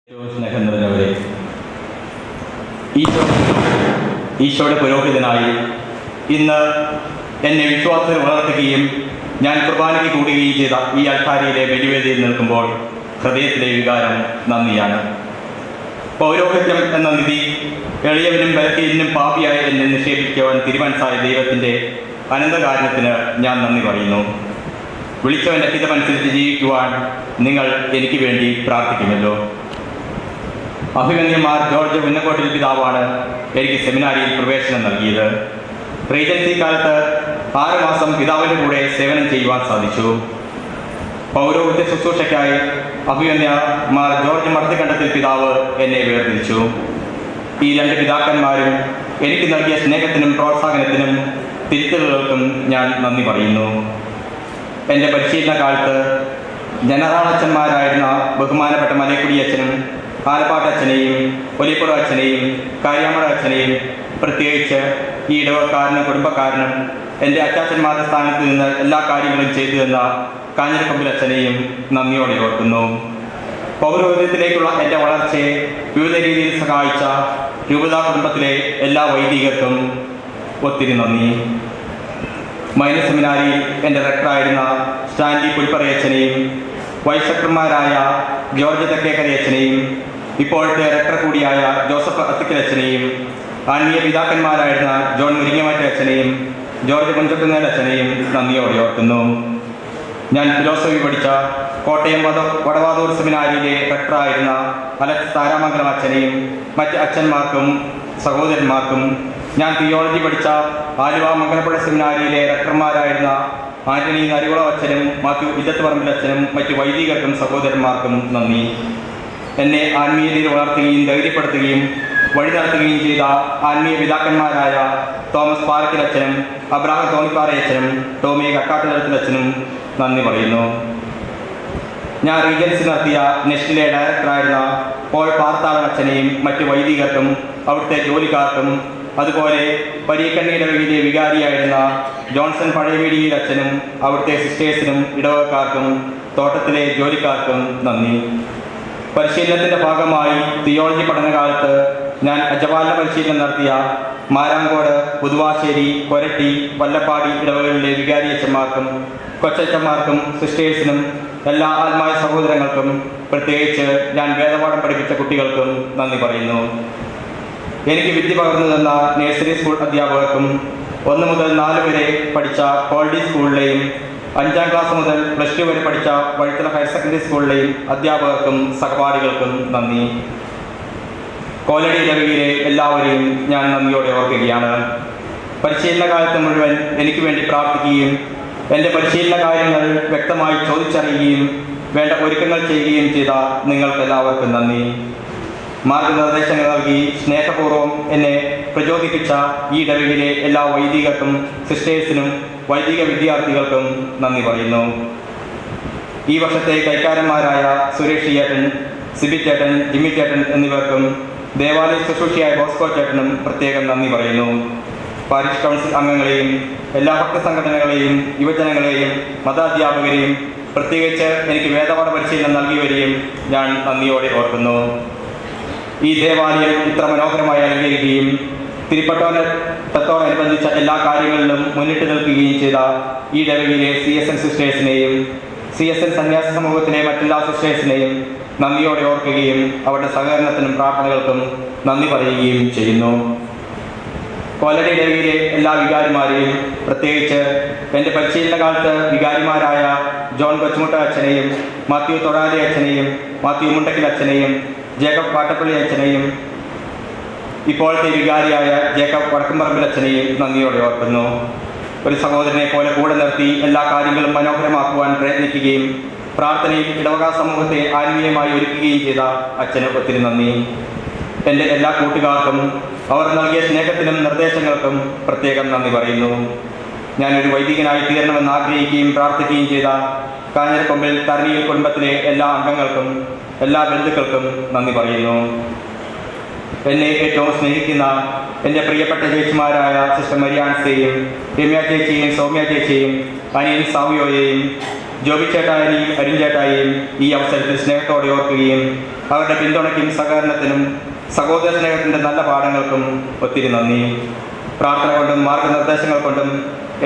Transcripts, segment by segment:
സ്നേഹം നിറഞ്ഞവരെ, ഈശോയുടെ പുരോഹിതനായി ഇന്ന് എന്നെ വിശ്വാസത്തിൽ വളർത്തുകയും ഞാൻ കുർബാനയ്ക്ക് കൂടുകയും ചെയ്ത ഈ അൾത്താരയിലെ ബലിവേദിയിൽ നിൽക്കുമ്പോൾ ഹൃദയത്തിലെ വികാരം നന്ദിയാണ്. പൗരോഹിത്യം എന്ന നിധി എളിയവനും ബലഹീനനും പാപിയായ എന്നെ നിക്ഷേപിക്കുവാൻ തിരുമനസ്സായ ദൈവത്തിൻ്റെ അനന്തകാരണത്തിന് ഞാൻ നന്ദി പറയുന്നു. വിളിച്ചവൻ്റെ ഹിതമനുസരിച്ച് ജീവിക്കുവാൻ നിങ്ങൾ എനിക്ക് വേണ്ടി പ്രാർത്ഥിക്കുമല്ലോ. അഭിമന്യന്മാർ ജോർജ് ഉന്നക്കോട്ടിൽ പിതാവാണ് എനിക്ക് സെമിനാരിയിൽ പ്രവേശനം നൽകിയത്. റീജൻസി കാലത്ത് 6 മാസം പിതാവിൻ്റെ കൂടെ സേവനം ചെയ്യുവാൻ സാധിച്ചു. പൗരോഹിത്യ ശുശ്രൂഷയ്ക്കായി അഭിമന്യന്മാർ ജോർജ് മർദ്ദകണ്ഠത്തിൽ പിതാവ് എന്നെ വേർതിരിച്ചു. ഈ 2 പിതാക്കന്മാരും എനിക്ക് നൽകിയ സ്നേഹത്തിനും പ്രോത്സാഹനത്തിനും തിരുത്തലുകൾക്കും ഞാൻ നന്ദി പറയുന്നു. എൻ്റെ പരിശീലന കാലത്ത് ജനറാളച്ചന്മാരായിരുന്ന ബഹുമാനപ്പെട്ട മലയക്കുടി അച്ഛനും ആലപ്പാട്ടച്ഛനെയും ഒലിപ്പുറ അച്ഛനെയും കാര്യാമട അച്ഛനെയും പ്രത്യേകിച്ച് ഈ ഇടവക്കാരനും കുടുംബക്കാരനും എൻ്റെ അച്ചാച്ചന്മാരുടെ സ്ഥാനത്ത് നിന്ന് എല്ലാ കാര്യങ്ങളും ചെയ്തു തന്ന കാഞ്ഞിരക്കൊമ്പിൽ അച്ഛനെയും നന്ദിയോടെ ഓർക്കുന്നു. പൗരോഹിത്യത്തിലേക്കുള്ള എൻ്റെ വളർച്ചയെ വിവിധ രീതിയിൽ സഹായിച്ച രൂപതാ കുടുംബത്തിലെ എല്ലാ വൈദികർക്കും ഒത്തിരി നന്ദി. മൈനർ സെമിനാരിയിൽ എൻ്റെ റെക്ടറായിരുന്ന സ്റ്റാൻലി പുൽപ്പറയച്ഛനെയും വൈസ് റെക്ടർമാരായ ജോർജ് തെക്കേക്കരയച്ഛനെയും ഇപ്പോഴത്തെ റെക്ടർ കൂടിയായ ജോസഫ് അത്തിക്കലച്ഛനെയും ആത്മീയ പിതാക്കന്മാരായിരുന്ന ജോൺ മുരിങ്ങമാറ്റ അച്ഛനെയും ജോർജ് കുഞ്ചക്കുന്നേൽ അച്ഛനെയും നന്ദിയോടെ ഓർക്കുന്നു. ഞാൻ ഫിലോസഫി പഠിച്ച കോട്ടയം വടവാതൂർ സെമിനാരിയിലെ റെക്ടറായിരുന്ന അലക്സ് താരാമംഗലം അച്ഛനെയും മറ്റ് അച്ഛന്മാർക്കും സഹോദരന്മാർക്കും, ഞാൻ തിയോളജി പഠിച്ച ആലുവ മംഗലപ്പുഴ സെമിനാരിയിലെ റെക്ടർമാരായിരുന്ന ആന്റണി നരികുളം അച്ഛനും മാത്യു ഇല്ലത്തുപറമ്പിൽ അച്ഛനും മറ്റ് വൈദികർക്കും സഹോദരന്മാർക്കും നന്ദി. എന്നെ ആത്മീയതയിൽ വളർത്തുകയും ധൈര്യപ്പെടുത്തുകയും വഴി നടത്തുകയും ചെയ്ത ആത്മീയ പിതാക്കന്മാരായ തോമസ് പാറക്കൽ അച്ഛനും അബ്രാഹം തോണിപ്പാറയച്ഛനും ടോമി കക്കാട്ടുതലത്തിലച്ഛനും നന്ദി പറയുന്നു. ഞാൻ റീജൻസി നടത്തിയ നെസ്റ്റിലെ ഡയറക്ടറായിരുന്ന പോൾ പാർത്താളൻ അച്ഛനെയും മറ്റ് വൈദികർക്കും അവിടുത്തെ ജോലിക്കാർക്കും, അതുപോലെ പരീക്കണ്ണിയിടവകയിലെ വികാരിയായിരുന്ന ജോൺസൺ പഴയവീടിയിൽ അച്ഛനും അവിടുത്തെ സിസ്റ്റേഴ്സിനും ഇടവകക്കാർക്കും തോട്ടത്തിലെ ജോലിക്കാർക്കും നന്ദി. പരിശീലനത്തിൻ്റെ ഭാഗമായി തിയോളജി പഠനകാലത്ത് ഞാൻ അജപാലന പരിശീലനം നടത്തിയ മാരാങ്കോട്, പുതുവാശ്ശേരി, കൊരട്ടി, വല്ലപ്പാടി ഇടവകളിലെ വികാരിയച്ഛന്മാർക്കും കൊച്ചച്ഛന്മാർക്കും സിസ്റ്റേഴ്സിനും എല്ലാ ആത്മായ സഹോദരങ്ങൾക്കും, പ്രത്യേകിച്ച് ഞാൻ വേദപാഠം പഠിപ്പിച്ച കുട്ടികൾക്കും നന്ദി പറയുന്നു. എനിക്ക് വിദ്യ പകർന്നു തന്ന നഴ്സറി സ്കൂൾ അധ്യാപകർക്കും 1 മുതൽ 4 വരെ പഠിച്ച കോൾഡി സ്കൂളിലെയും 5ാം ക്ലാസ് മുതൽ +2 വരെ പഠിച്ച വഴിത്തല ഹയർ സെക്കൻഡറി സ്കൂളിലെയും അധ്യാപകർക്കും സഹപാഠികൾക്കും നന്ദി. കോലടി ഇടവകയിലെ എല്ലാവരെയും ഞാൻ നന്ദിയോടെ ഓർക്കുകയാണ്. പരിശീലന കാലത്ത് മുഴുവൻ എനിക്ക് വേണ്ടി പ്രാർത്ഥിക്കുകയും എൻ്റെ പരിശീലന കാര്യങ്ങൾ വ്യക്തമായി ചോദിച്ചറിയുകയും വേണ്ട ഒരുക്കങ്ങൾ ചെയ്യുകയും ചെയ്ത നിങ്ങൾക്കെല്ലാവർക്കും നന്ദി. മാർഗനിർദ്ദേശങ്ങൾ നൽകി സ്നേഹപൂർവ്വം എന്നെ പ്രചോദിപ്പിച്ച ഈ ഇടവകയിലെ എല്ലാ വൈദികർക്കും സിസ്റ്റേഴ്സിനും വൈദിക വിദ്യാർത്ഥികൾക്കും നന്ദി പറയുന്നു. ഈ വർഷത്തെ കൈക്കാരന്മാരായ സുരേഷ് ചേട്ടൻ, സിബി ചേട്ടൻ, ജിമ്മി ചേട്ടൻ എന്നിവർക്കും ദേവാലയ ശുശ്രൂഷയായ ബോസ്കോ ചേട്ടനും പ്രത്യേകം നന്ദി പറയുന്നു. പാരിഷ് കൗൺസിൽ അംഗങ്ങളെയും എല്ലാ ഭക്ത സംഘടനകളെയും യുവജനങ്ങളെയും മതാധ്യാപകരെയും പ്രത്യേകിച്ച് എനിക്ക് വേദപാഠ പരിശീലനം നൽകിയവരെയും ഞാൻ നന്ദിയോടെ ഓർക്കുന്നു. ഈ ദേവാലയം ഇത്ര മനോഹരമായി അലങ്കരിക്കുകയും തിരുപ്പട്ടോടനുബന്ധിച്ച എല്ലാ കാര്യങ്ങളിലും മുന്നിട്ട് നിൽക്കുകയും ചെയ്ത ഈ ഇടവകയിലെ CSN സിസ്റ്റേഴ്സിനെയും CSN സന്യാസ സമൂഹത്തിലെ മറ്റെല്ലാ സിസ്റ്റേഴ്സിനെയും നന്ദിയോടെ ഓർക്കുകയും അവരുടെ സഹകരണത്തിനും പ്രാർത്ഥനകൾക്കും നന്ദി പറയുകയും ചെയ്യുന്നു. കൊല്ലടി ഇടവകയിലെ എല്ലാ വികാരിമാരെയും, പ്രത്യേകിച്ച് എൻ്റെ പരിശീലന കാലത്ത് വികാരിമാരായ ജോൺ കൊച്ചുമുട്ട അച്ഛനെയും മാത്യു തൊഴാലെ അച്ഛനെയും മാത്യു മുണ്ടക്കിൽ അച്ഛനെയും ജേക്കബ് പാട്ടപ്പള്ളി അച്ഛനെയും ഇപ്പോഴത്തെ വികാരിയായ ജേക്കബ് വടക്കുംപറമ്പിൽ അച്ഛനെയും നന്ദിയോടെ ഓർക്കുന്നു. ഒരു സഹോദരനെ പോലെ കൂടെ നിർത്തി എല്ലാ കാര്യങ്ങളും മനോഹരമാക്കുവാൻ പ്രയത്നിക്കുകയും പ്രാർത്ഥനയിൽ ഇടവക സമൂഹത്തെ ആത്മീയമായി ഒരുക്കുകയും ചെയ്ത അച്ഛന് ഒത്തിരി നന്ദി. എൻ്റെ എല്ലാ കൂട്ടുകാർക്കും അവർ നൽകിയ സ്നേഹത്തിനും നിർദ്ദേശങ്ങൾക്കും പ്രത്യേകം നന്ദി പറയുന്നു. ഞാനൊരു വൈദികനായി തീരണമെന്ന് ആഗ്രഹിക്കുകയും പ്രാർത്ഥിക്കുകയും ചെയ്ത കാഞ്ഞിരക്കൊമ്പിൽ തരണിയിൽ കുടുംബത്തിലെ എല്ലാ അംഗങ്ങൾക്കും എല്ലാ ബന്ധുക്കൾക്കും നന്ദി പറയുന്നു. എന്നെ ഏറ്റവും സ്നേഹിക്കുന്ന എൻ്റെ പ്രിയപ്പെട്ട ചേച്ചിമാരായ സിസ്റ്റർ മരിയാൻസയെയും രമ്യ ചേച്ചിയെയും സൗമ്യ ചേച്ചിയെയും അനിയൻ സാവിയോയെയും ജോബിച്ചേട്ടായെയും അരുൺചേട്ടായെയും ഈ അവസരത്തിൽ സ്നേഹത്തോടെ ഓർക്കുകയും അവരുടെ പിന്തുണയ്ക്കും സഹകരണത്തിനും സഹോദര സ്നേഹത്തിൻ്റെ നല്ല പാഠങ്ങൾക്കും ഒത്തിരി നന്ദി. പ്രാർത്ഥന കൊണ്ടും മാർഗനിർദ്ദേശങ്ങൾ കൊണ്ടും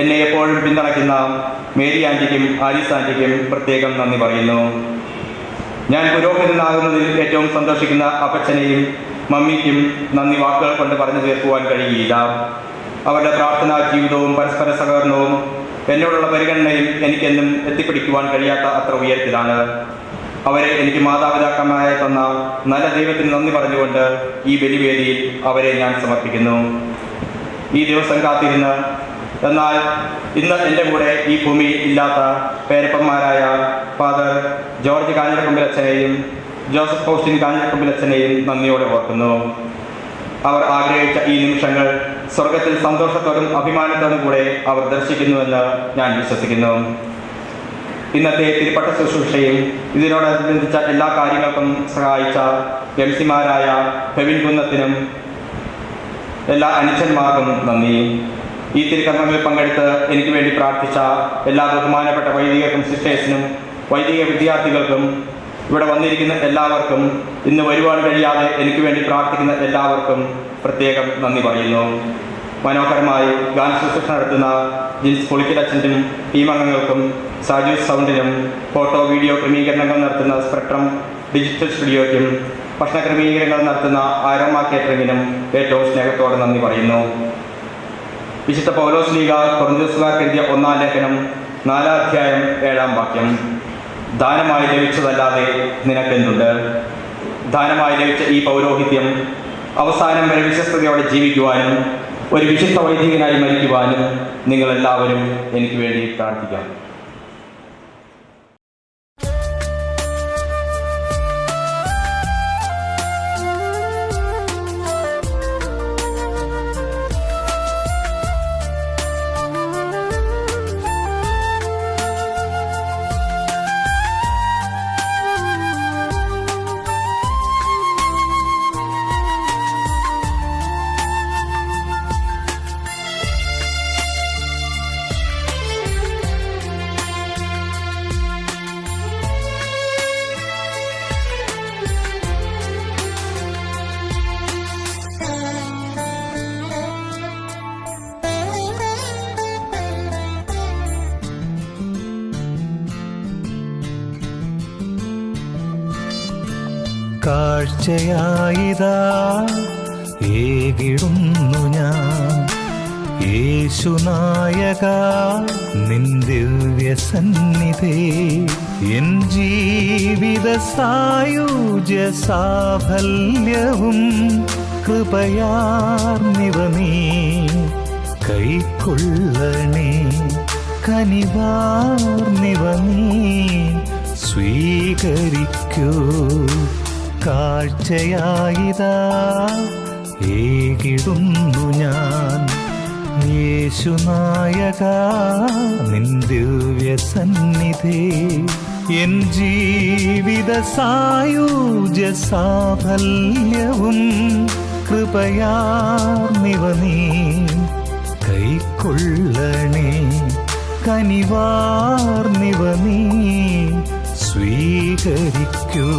എന്നെ എപ്പോഴും പിന്തുണയ്ക്കുന്ന മേരി ആൻറ്റിക്കും ആലീസ് ആൻറ്റിക്കും പ്രത്യേകം നന്ദി പറയുന്നു. ഞാൻ പുരോഹിതനാകുന്നതിൽ ഏറ്റവും സന്തോഷിക്കുന്ന അപ്പച്ചനെയും മമ്മിക്കും നന്ദി വാക്കുകൾ കൊണ്ട് പറഞ്ഞു തീർക്കുവാൻ കഴിയുകയില്ല. അവരുടെ പ്രാർത്ഥനാ ജീവിതവും പരസ്പര സഹകരണവും എന്നോടുള്ള പരിഗണനയും എനിക്കെന്നും എത്തിപ്പിടിക്കുവാൻ കഴിയാത്ത അത്ര ഉയരത്തിലാണ്. അവരെ എനിക്ക് മാതാപിതാക്കന്മാരായി തന്ന നല്ല ദൈവത്തിന് നന്ദി പറഞ്ഞുകൊണ്ട് ഈ ബലിവേദിയിൽ അവരെ ഞാൻ സമർപ്പിക്കുന്നു. ഈ ദിവസം കാത്തിരുന്ന് എന്നാൽ ഇന്ന് എൻ്റെ കൂടെ ഈ ഭൂമിയിൽ ഇല്ലാത്ത പേരപ്പന്മാരായ ഫാദർ ജോർജ് കാഞ്ഞിരക്കൊമ്പിലച്ഛനെയും ജോസഫ് ഫൗസ്റ്റിൻ കാഞ്ഞിരക്കൊമ്പിലച്ഛനെയും നന്ദിയോടെ ഓർക്കുന്നു. അവർ ആഗ്രഹിച്ച ഈ നിമിഷങ്ങൾ സ്വർഗത്തിൽ സന്തോഷത്തോടും അഭിമാനത്തോടും കൂടെ അവർ ദർശിക്കുന്നുവെന്ന് ഞാൻ വിശ്വസിക്കുന്നു. ഇന്നത്തെ തിരുപ്പട്ട ശുശ്രൂഷയും ഇതിനോടനുബന്ധിച്ച എല്ലാ കാര്യങ്ങൾക്കും സഹായിച്ച എംസിമാരായ ഫെവിൻ കുന്നത്തിനും എല്ലാ അനുജന്മാർക്കും നന്ദി. ഈ തിരുക്കർമ്മങ്ങളിൽ പങ്കെടുത്ത് എനിക്ക് വേണ്ടി പ്രാർത്ഥിച്ച എല്ലാ ബഹുമാനപ്പെട്ട വൈദികർക്കും സിസ്റ്റേഴ്സിനും വൈദിക വിദ്യാർത്ഥികൾക്കും ഇവിടെ വന്നിരിക്കുന്ന എല്ലാവർക്കും ഇന്ന് വരുവാൻ കഴിയാതെ എനിക്ക് വേണ്ടി പ്രാർത്ഥിക്കുന്ന എല്ലാവർക്കും പ്രത്യേകം നന്ദി പറയുന്നു. മനോഹരമായി ഗാന ശുശ്രൂഷ നടത്തുന്ന ജിൻസ് പുളിക്കലച്ഛനും ടീം അംഗങ്ങൾക്കും സാജു സൗണ്ടിനും ഫോട്ടോ വീഡിയോ ക്രമീകരണങ്ങൾ നടത്തുന്ന സ്പെക്ട്രം ഡിജിറ്റൽ സ്റ്റുഡിയോയ്ക്കും ഭക്ഷണ ക്രമീകരണങ്ങൾ നടത്തുന്ന ആരോമ കേറ്ററിങ്ങിനും ഏറ്റവും സ്നേഹത്തോടെ നന്ദി പറയുന്നു. വിശുദ്ധ പൗലോസ് ലീഗ കൊറിന്തോസുകാർക്ക് എഴുതിയ 1-ാം ലേഖനം 4-ാം അധ്യായം 7-ാം വാക്യം, ദാനമായി ലഭിച്ചതല്ലാതെ നിനക്കെന്തുണ്ട്? ദാനമായി ലഭിച്ച ഈ പൗരോഹിത്യം അവസാനം വരെ വിശ്വസ്തയോടെ ജീവിക്കുവാനും ഒരു വിശുദ്ധ വൈദികനായി മരിക്കുവാനും നിങ്ങളെല്ലാവരും എനിക്ക് വേണ്ടി പ്രാർത്ഥിക്കാം. കാഴ്ചയായിതാ ഏകിടുന്നു ഞാൻ യേശുനായക നിൻ ദിവ്യസന്നിധേ. എൻ ജീവിത സായുജ്യ സാഫല്യവും കൃപയാർന്നിവ നീ കൈക്കൊള്ളണേ. കനിവാർന്നിവ നീ സ്വീകരിക്കൂ. കാഴ്ചയായിതാ ഏകിടുന്നു ഞാൻ യേശുനായക നിൻ ദിവ്യസന്നിധേ. എൻ ജീവിത സായുജ്യ സാഫല്യവും കൃപയാർന്നിവ നീ കൈക്കൊള്ളണേ. കനിവാർന്നിവ നീ സ്വീകരിക്കൂ.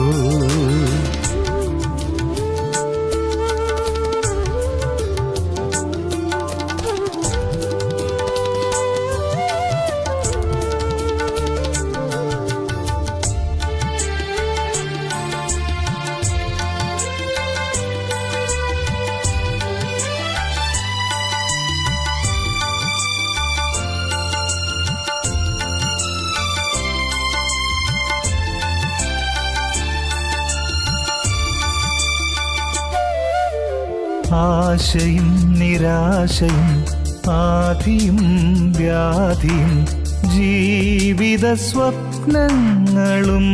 ആശയും നിരാശയും ആധിയും വ്യാധിയും ജീവിത സ്വപ്നങ്ങളും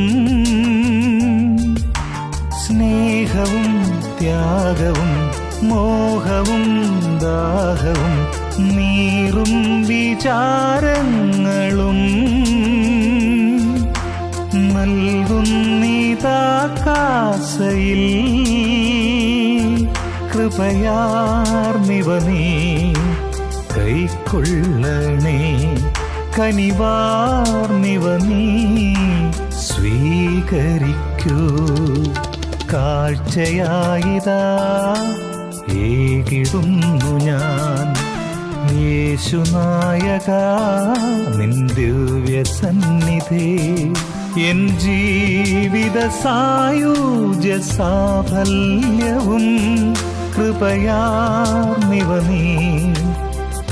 സ്നേഹവും ത്യാഗവും മോഹവും ദാഹവും നീറും വിചാരങ്ങളും നൽകുന്നീതാകാശയിൽ കൃപയാർന്നിവ നീ കൈക്കൊള്ളണേ. കനിവാർന്നിവ നീ സ്വീകരിക്കൂ. കാഴ്ചയായിതാ ഏകിടുന്നു ഞാൻ യേശുനായക നിൻ ദിവ്യസന്നിധി. എൻ ജീവിത സായൂജ്യ സാഫല്യവും കൃപയാർന്നിവ നീ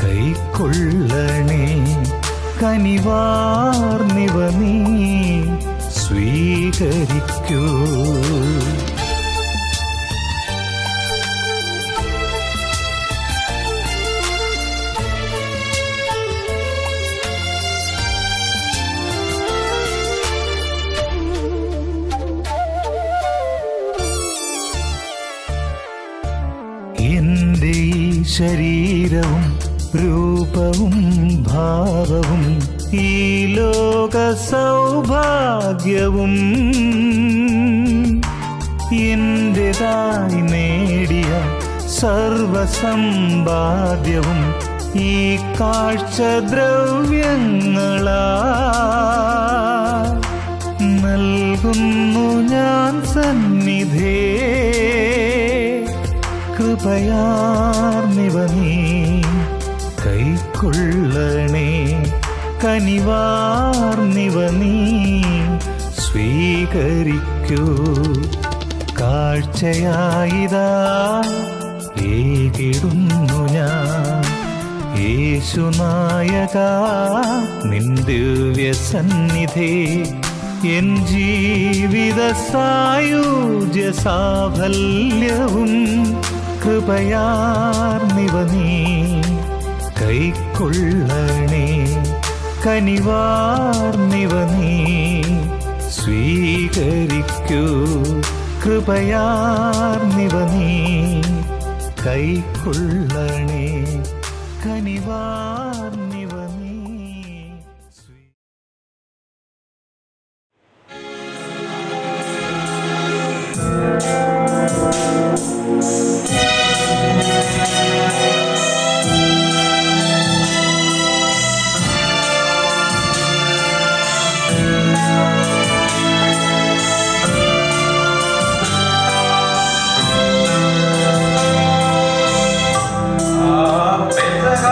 കൈക്കൊള്ളണേ. കനിവാർന്നിവ നീ സ്വീകരിക്കൂ. എന്റെ ഈ ശരീരവും രൂപവും ഭാവവും ഈ ലോക സൗഭാഗ്യവും എന്റേതായി നേടിയ സർവസമ്പാദ്യവും ഈ കാഴ്ചദ്രവ്യങ്ങളാ നൽകുന്നു ഞാൻ സന്നിധേ. കൃപയാർന്നിവ നീ കൈക്കൊള്ളണേ. കനിവാർന്നിവ നീ സ്വീകരിക്കൂ. കാഴ്ചയായിതാ ഏകിടുന്നു ഞാൻ യേശുനായക നിൻ ദിവ്യസന്നിധി. എൻ ജീവിത സായൂജ്യ സാഫല്യവും കൃപയാർന്നിവ നീ കൈക്കൊള്ളണേ. കനിവാർന്നിവ നീ സ്വീകരിക്കൂ. കൃപയാർന്നിവ നീ കൈക്കൊള്ളണേ. കനിവാർന്നിവ നീ പെസഹ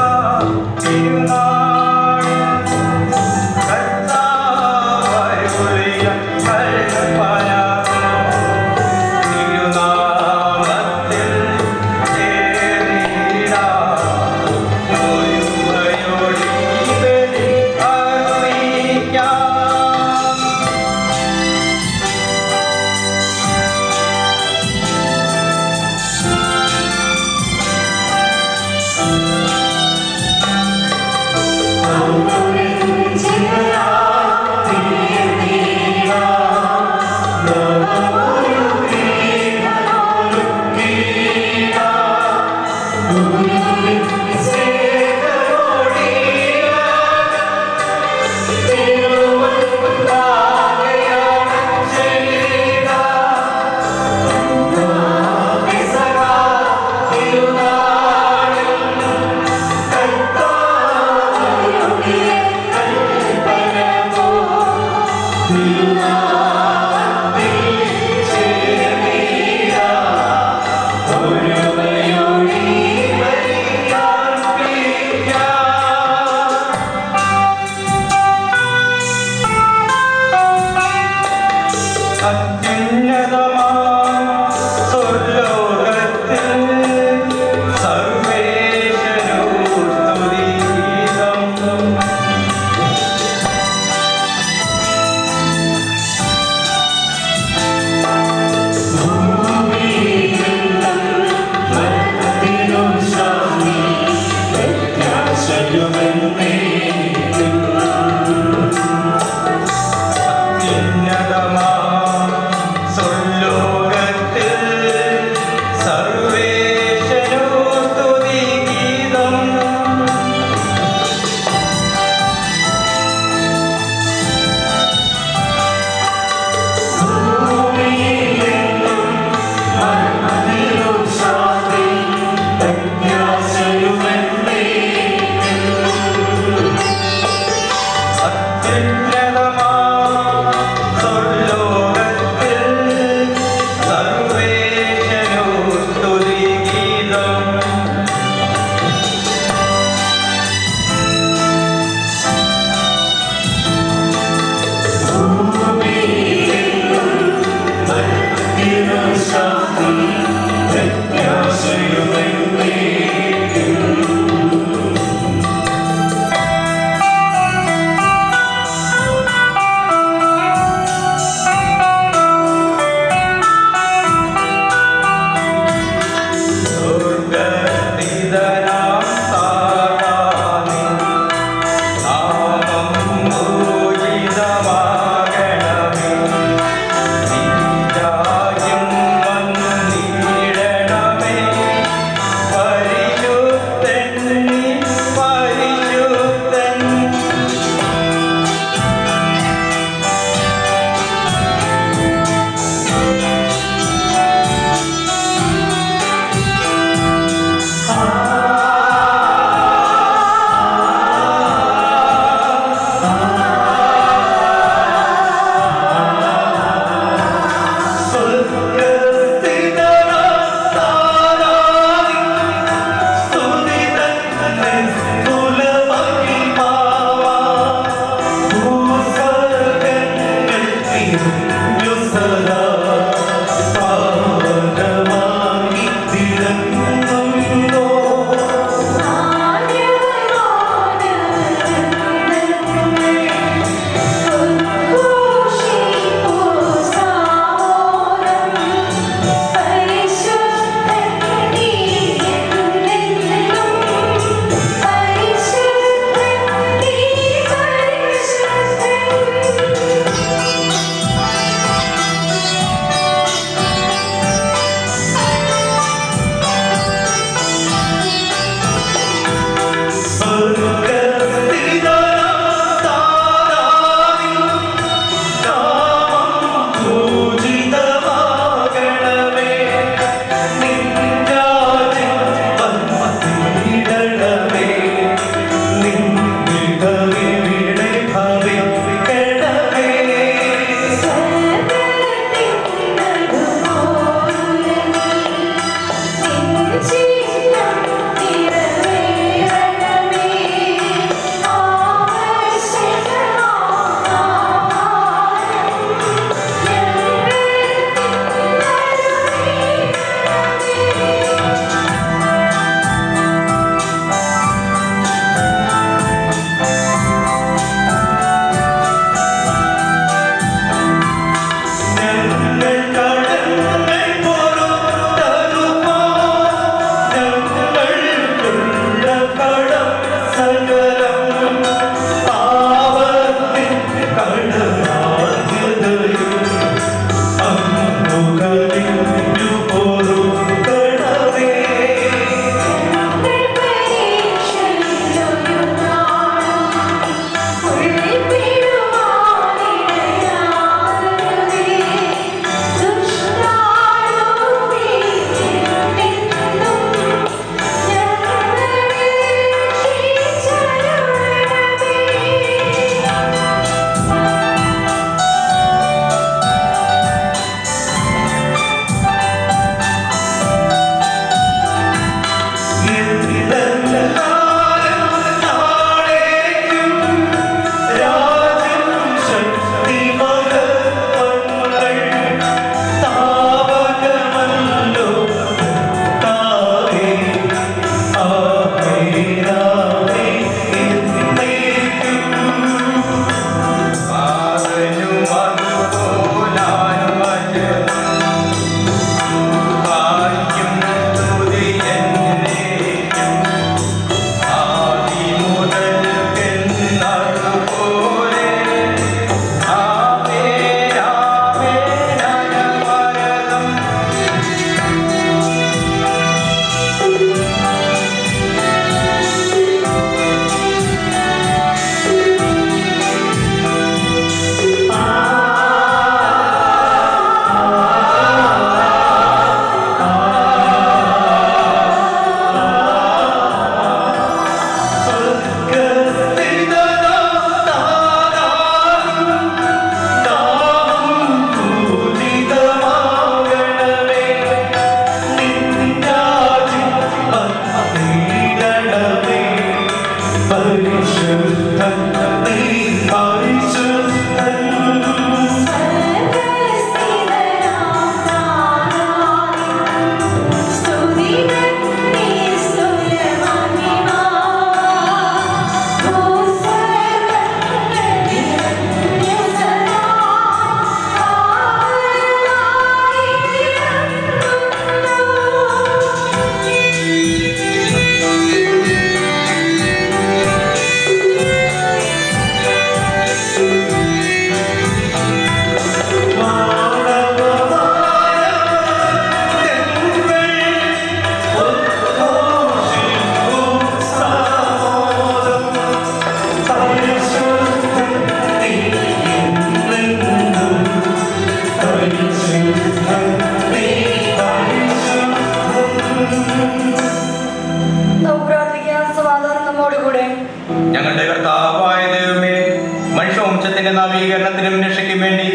നവീകരണത്തിനും രക്ഷയ്ക്കും വേണ്ടി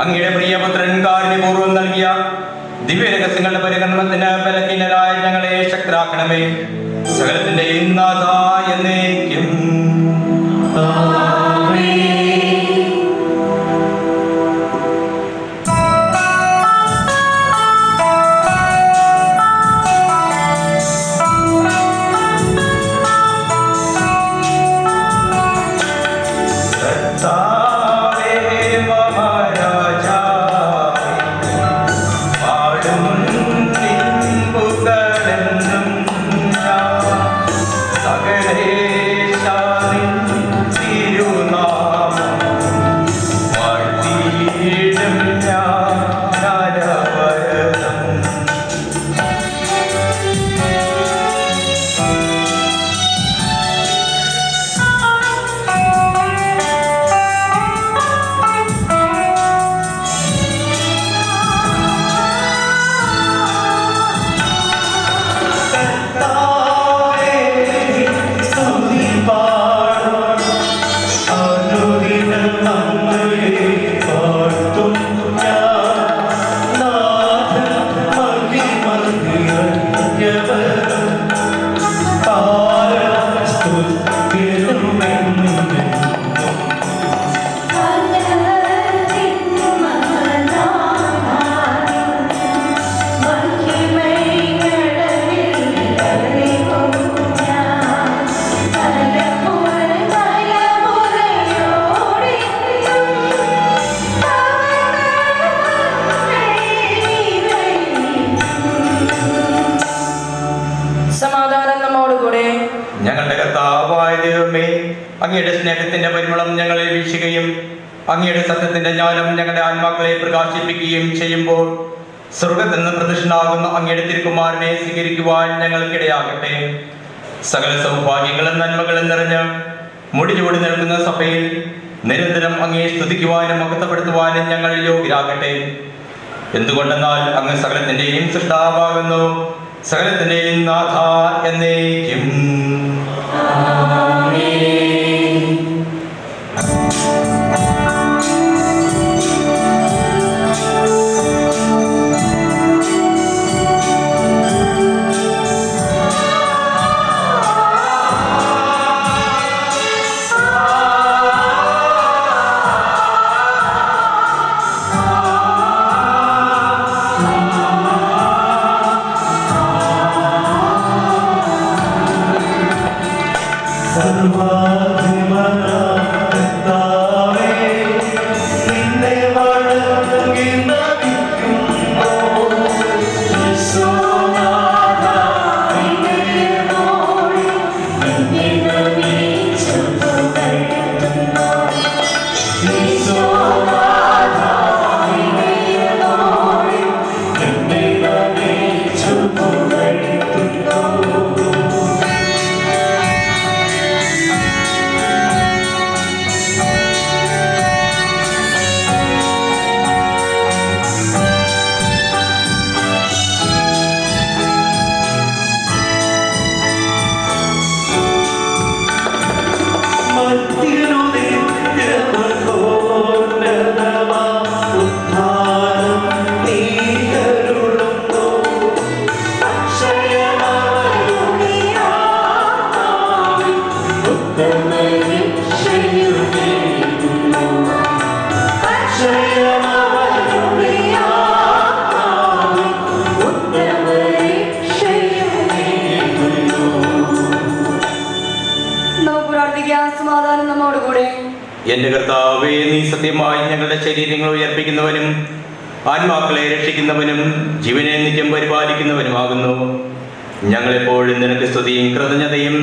അങ്ങയുടെ പ്രിയപുത്രൻ കാരുണ്യപൂർവ്വം നൽകിയ ദിവ്യരഹസ്യങ്ങളുടെ പരികരണത്തിന് ബലഹീനരായ ഞങ്ങളെ ശക്തരാക്കണമേ. സകലത്തിന്റെയും നാഥ എന്നേക്കും. ഞങ്ങളുടെ കർത്താവായ ദൈവമേ, അങ്ങയുടെ സ്നേഹത്തിന്റെ പരിമളം ഞങ്ങളിൽ വീശുകയും അങ്ങയുടെ സത്യത്തിന്റെ ജ്ഞാനം ഞങ്ങളുടെ ആത്മാക്കളെ പ്രകാശിപ്പിക്കുകയും ചെയ്യുമ്പോൾ സ്വർഗത്തിൽ നിന്ന് പ്രത്യക്ഷനാകുന്ന അങ്ങയുടെ തിരുക്കുമാരനെ സ്വീകരിക്കുവാൻ ഞങ്ങൾക്കിടയാകട്ടെ. സകല സൗഭാഗ്യങ്ങളും നന്മകളും നിറഞ്ഞ് മുടിചൂടി നിൽക്കുന്ന സഭയിൽ നിരന്തരം അങ്ങയെ സ്തുതിക്കുവാനും മഹത്വപ്പെടുത്തുവാനും ഞങ്ങൾ യോഗ്യരാകട്ടെ. എന്തുകൊണ്ടെന്നാൽ അങ്ങ് സകലത്തിന്റെയും സൃഷ്ടാവാകുന്നു, സകലത്തിന്റെയും നാഥ എന്നേക്കും. എന്റെ കർത്താവേ, നീ സത്യമായി ഞങ്ങളുടെ ശരീരങ്ങൾ ഉയർപ്പിക്കുന്നവനും ആത്മാക്കളെ രക്ഷിക്കുന്നവനും ജീവനെ നിത്യം പരിപാലിക്കുന്നവനുമാകുന്നു. ഞങ്ങളെപ്പോഴും നിനക്ക് സ്തുതിയും കൃതജ്ഞതയും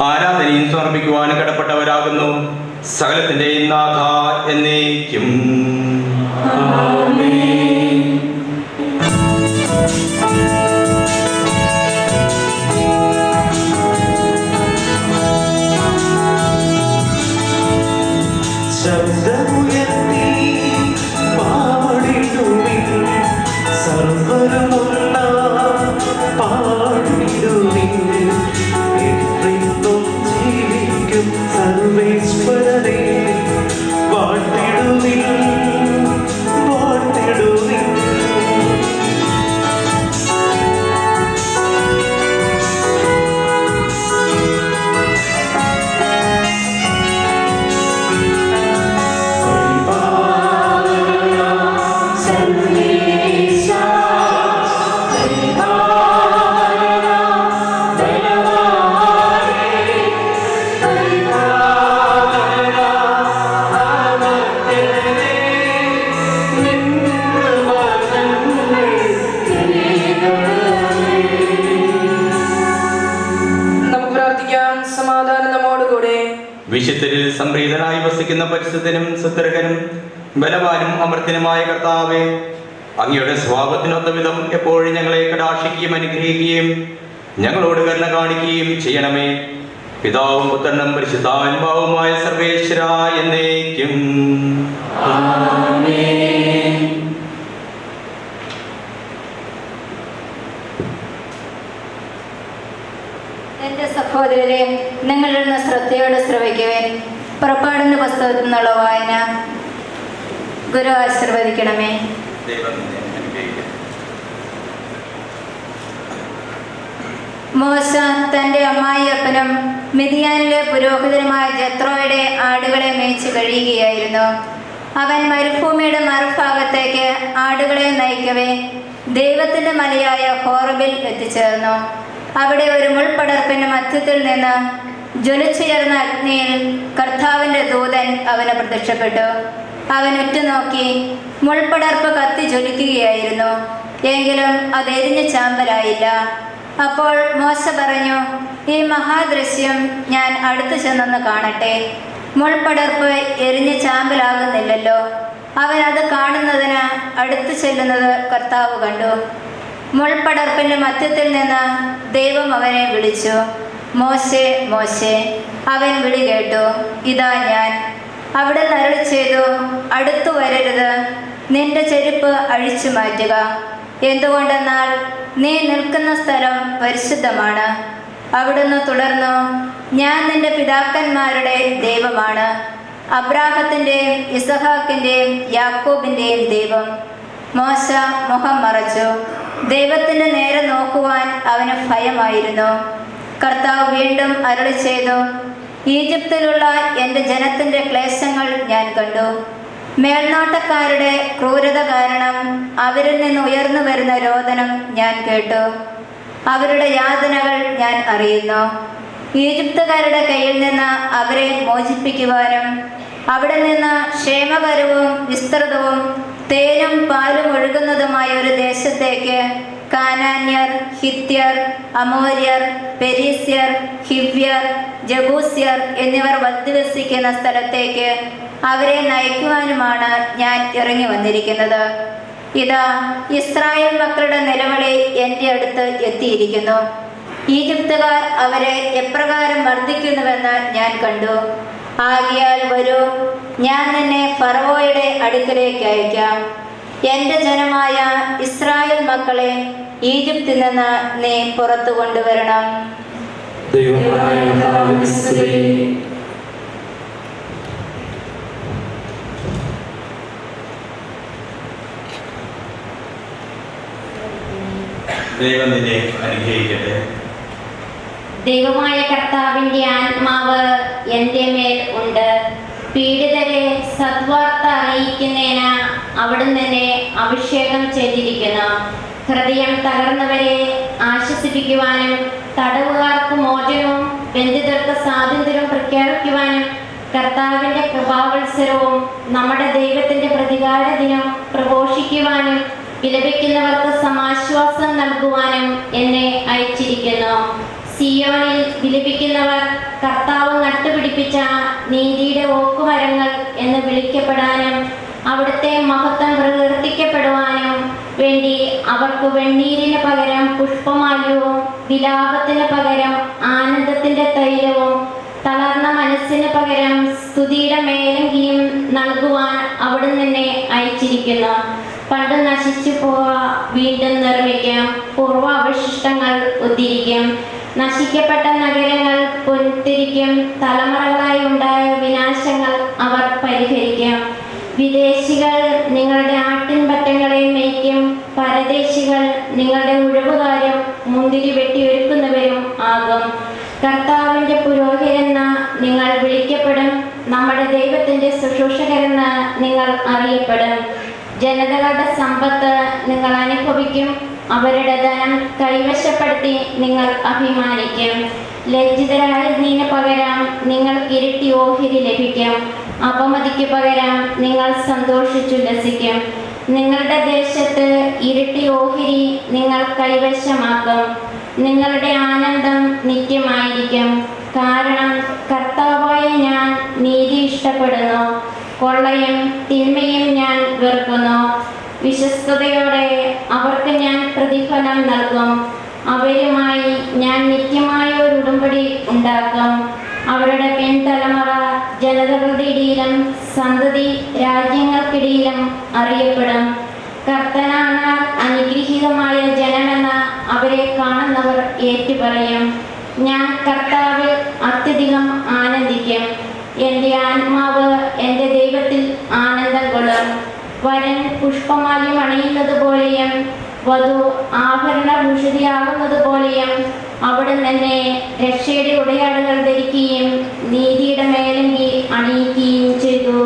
ആരാധനയും സമർപ്പിക്കുവാനും കടപ്പെട്ടവരാകുന്നു. സകലത്തിന്റെയും നാഥ എന്നേക്കും. സർവേശ്വരനെ വാഴ്ത്തിടും വിശുദ്ധരിൽ സംപ്രീതനായി വസിക്കുന്ന പരിശുദ്ധനും സുത്തരകനും ബലവാനും അമർത്തിനുമായ കർത്താവേ, അങ്ങയുടെ സ്വഭാവത്തിനൊത്ത വിധം എപ്പോഴും ഞങ്ങളെ കടാക്ഷിക്കുകയും അനുഗ്രഹിക്കുകയും ഞങ്ങളോട് കരുണ കാണിക്കുകയും ചെയ്യണമേ. പിതാവും പുത്രനും പരിശുദ്ധാത്മാവുമായ സർവേശ്വര എന്നേക്കും. എന്റെ സഹോദരരെ, നിങ്ങളുടെ ശ്രദ്ധയോടെ ശ്രവിക്കുവേൻ. പുറപ്പാടിന്റെ പുസ്തകത്തിൽ നിന്നുള്ള വായന. ഗുരു ആശീർവദിക്കണമേ. മോശ തന്റെ അമ്മായിയപ്പനും മിദിയാനിലെ പുരോഹിതനുമായ ജത്രോയുടെ ആടുകളെ മേയിച്ച് കഴിയുകയായിരുന്നു. അവൻ മരുഭൂമിയുടെ മറുഭാഗത്തേക്ക് ആടുകളെ നയിക്കവേ ദൈവത്തിന്റെ മലയായ ഹോറബിൽ എത്തിച്ചേർന്നു. അവിടെ ഒരു മുൾപടർപ്പിന്റെ മധ്യത്തിൽ നിന്ന് ജ്വലിച്ചുയർന്ന അഗ്നിയിൽ കർത്താവിന്റെ ദൂതൻ അവന് പ്രത്യക്ഷപ്പെട്ടു. അവൻ ഉറ്റുനോക്കി. മുൾപടർപ്പ് കത്തി ജ്വലിക്കുകയായിരുന്നു, എങ്കിലും അത് എരിഞ്ഞ് ചാമ്പലായില്ല. അപ്പോൾ മോശ പറഞ്ഞു, ഈ മഹാദൃശ്യം ഞാൻ അടുത്തു ചെന്നൊന്ന് കാണട്ടെ. മുൾപടർപ്പ് എരിഞ്ഞ് ചാമ്പലാകുന്നില്ലല്ലോ. അവൻ അത് കാണുന്നതിന് അടുത്തു ചെല്ലുന്നത് കർത്താവ് കണ്ടു. മുൾപടർപ്പിന്റെ മധ്യത്തിൽ നിന്ന് ദൈവം അവനെ വിളിച്ചു, മോശേ മോശേ. അവൻ വിളി കേട്ടു, ഇതാ ഞാൻ. അവിടെ അരുളി ചെയ്തു, അടുത്തു വരരുത്, നിന്റെ ചെരുപ്പ് അഴിച്ചു മാറ്റുക. എന്തുകൊണ്ടെന്നാൽ നീ നിൽക്കുന്ന സ്ഥലം പരിശുദ്ധമാണ്. അവിടുന്ന് തുടർന്നു, ഞാൻ നിന്റെ പിതാക്കന്മാരുടെ ദൈവമാണ്, അബ്രാഹത്തിൻ്റെയും ഇസഹാക്കിൻ്റെയും യാക്കോബിൻ്റെയും ദൈവം. മോശ മുഖം മറച്ചു. ദൈവത്തിന് നേരെ നോക്കുവാൻ അവന് ഭയമായിരുന്നു. കർത്താവ് വീണ്ടും അരുളി ചെയ്തു, ഈജിപ്തിലുള്ള എൻ്റെ ജനത്തിൻ്റെ ക്ലേശങ്ങൾ ഞാൻ കണ്ടു. മേൽനോട്ടക്കാരുടെ ക്രൂരത കാരണം അവരിൽ നിന്ന് ഉയർന്നു വരുന്ന രോദനം ഞാൻ കേട്ടു. അവരുടെ യാതനകൾ ഞാൻ അറിയുന്നു. ഈജിപ്തുകാരുടെ കയ്യിൽ നിന്ന് അവരെ മോചിപ്പിക്കുവാനും അവിടെ നിന്ന് ക്ഷേമകരവും വിസ്തൃതവും തേനും പാലും ഒഴുകുന്നതുമായ ഒരു ദേശത്തേക്ക് കാനാന്യർ, ഹിത്യർ, അമോര്യർ, പെരീസ്യർ, ഹിവ്യർ, ജബൂസ്യർ എന്നിവർ വസിക്കുന്ന സ്ഥലത്തേക്ക് അവരെ നയിക്കുവാനുമാണ് ഞാൻ ഇറങ്ങി വന്നിരിക്കുന്നത്. ഇതാ, ഇസ്രായേൽ മക്കളുടെ നിലവിളി എൻ്റെ അടുത്ത് എത്തിയിരിക്കുന്നു. ഈജിപ്തുകാർ അവരെ എപ്രകാരം മർദ്ദിക്കുന്നുവെന്ന് ഞാൻ കണ്ടു. ആകയാൽ വരൂ, ഞാൻ നിന്നെ ഫറവോയുടെ അടുക്കലേക്ക് അയക്കാം. എൻ്റെ ജനമായ ഇസ്രായേൽ മക്കളെ ഈജിപ്തിൽ നിന്ന് നീ പുറത്തു കൊണ്ടുവരണം. ദൈവം നിന്നെ അനുഗ്രഹിക്കട്ടെ. ദൈവമായ കർത്താവിൻ്റെ ആത്മാവ് എൻ്റെ മേൽ ഉണ്ട്. പീഡിതരെ സദ്വാർത്ത അറിയിക്കുന്നതിന് അവിടുന്ന് എന്നെ അഭിഷേകം ചെയ്തിരിക്കുന്നു. ഹൃദയം തകർന്നവരെ ആശ്വസിപ്പിക്കുവാനും തടവുകാർക്ക് മോചനവും ബന്ധിതർക്ക് സ്വാതന്ത്ര്യവും പ്രഖ്യാപിക്കുവാനും കർത്താവിൻ്റെ കൃപാവത്സരവും നമ്മുടെ ദൈവത്തിൻ്റെ പ്രതികാര ദിനം പ്രഘോഷിക്കുവാനും വിലപിക്കുന്നവർക്ക് സമാശ്വാസം നൽകുവാനും എന്നെ അയച്ചിരിക്കുന്നു. സിയോനിൽ വിലപിക്കുന്നവർ കർത്താവ് നട്ടുപിടിപ്പിച്ച നീതിയുടെ ഓക്കുമരങ്ങൾ എന്ന് വിളിക്കപ്പെടാനും അവിടുത്തെ മഹത്വം പ്രകീർത്തിക്കപ്പെടുവാനും വേണ്ടി അവർക്ക് വെണ്ണീരിന് പകരം പുഷ്പമാല്യവും വിലാപത്തിന് പകരം ആനന്ദത്തിൻ്റെ തൈലവും തളർന്ന മനസ്സിന് പകരം സ്തുതിയുടെ മേലങ്കിയും നൽകുവാൻ അവിടുന്ന് എന്നെ അയച്ചിരിക്കുന്നു. പണ്ട് നശിച്ചു പോവുക വീണ്ടും നിർമ്മിക്കും, പൂർവാവശിഷ്ടങ്ങൾ ഉദ്ധരിക്കും, നശിക്കപ്പെട്ട നഗരങ്ങൾ പുനരുദ്ധരിക്കും, തലമുറകളായി ഉണ്ടായ വിനാശങ്ങൾ അവർ പരിഹരിക്കും. വിദേശികൾ നിങ്ങളുടെ ആട്ടിൻപറ്റങ്ങളെ മേയ്ക്കും, പരദേശികൾ നിങ്ങളുടെ ഉഴവുകാരും മുന്തിരി വെട്ടിയൊരുക്കുന്നവരും ആകും. കർത്താവിൻ്റെ പുരോഹിതരെന്ന് നിങ്ങൾ വിളിക്കപ്പെടും, നമ്മുടെ ദൈവത്തിൻ്റെ ശുശ്രൂഷകരെന്ന് നിങ്ങൾ അറിയപ്പെടും. ജനതകളുടെ സമ്പത്ത് നിങ്ങൾ അനുഭവിക്കും, അവരുടെ ധനം കൈവശപ്പെടുത്തി നിങ്ങൾ അഭിമാനിക്കും. ലജ്ജിതരായതിന് പകരം നിങ്ങൾക്ക് ഇരട്ടി ഓഹരി ലഭിക്കും, അപമതിക്ക് പകരം നിങ്ങൾ സന്തോഷിച്ചുല്ലസിക്കും. നിങ്ങളുടെ ദേശത്ത് ഇരട്ടി ഓഹരി നിങ്ങൾ കൈവശമാക്കും, നിങ്ങളുടെ ആനന്ദം നിത്യമായിരിക്കും. കാരണം കർത്താവായ ഞാൻ ഇഷ്ടപ്പെടുന്നു. കൊള്ളയും തിന്മയും ഞാൻ വെറുക്കുന്നു. വിശ്വസ്തയോടെ അവർക്ക് ഞാൻ പ്രതിഫലം നൽകും. അവരുമായി ഞാൻ നിത്യമായ ഒരു ഉടമ്പടി ഉണ്ടാക്കും. അവരുടെ പിൻതലമുറ ജനതകളുടെ ഇടയിലും സന്തതി രാജ്യങ്ങൾക്കിടയിലും അറിയപ്പെടും. കർത്തനാൽ അനുഗ്രഹീതമായ ജനമെന്ന് അവരെ കാണുന്നവർ ഏറ്റുപറയും. ഞാൻ കർത്താവിൽ അത്യധികം ആനന്ദിക്കും. എൻ്റെ ആത്മാവ് എൻ്റെ ദൈവത്തിൽ ആനന്ദം കൊള്ളും. വരൻ പുഷ്പമാല്യം അണിയുന്നത് പോലെയും വധു ആഭരണഭൂഷിതയാകുന്നത് പോലെയും അവിടുന്ന് എന്നെ രക്ഷയുടെ ഉടയാടുകൾ ധരിക്കുകയും നീതിയുടെ മേലങ്കി അണിയിക്കുകയും ചെയ്തു.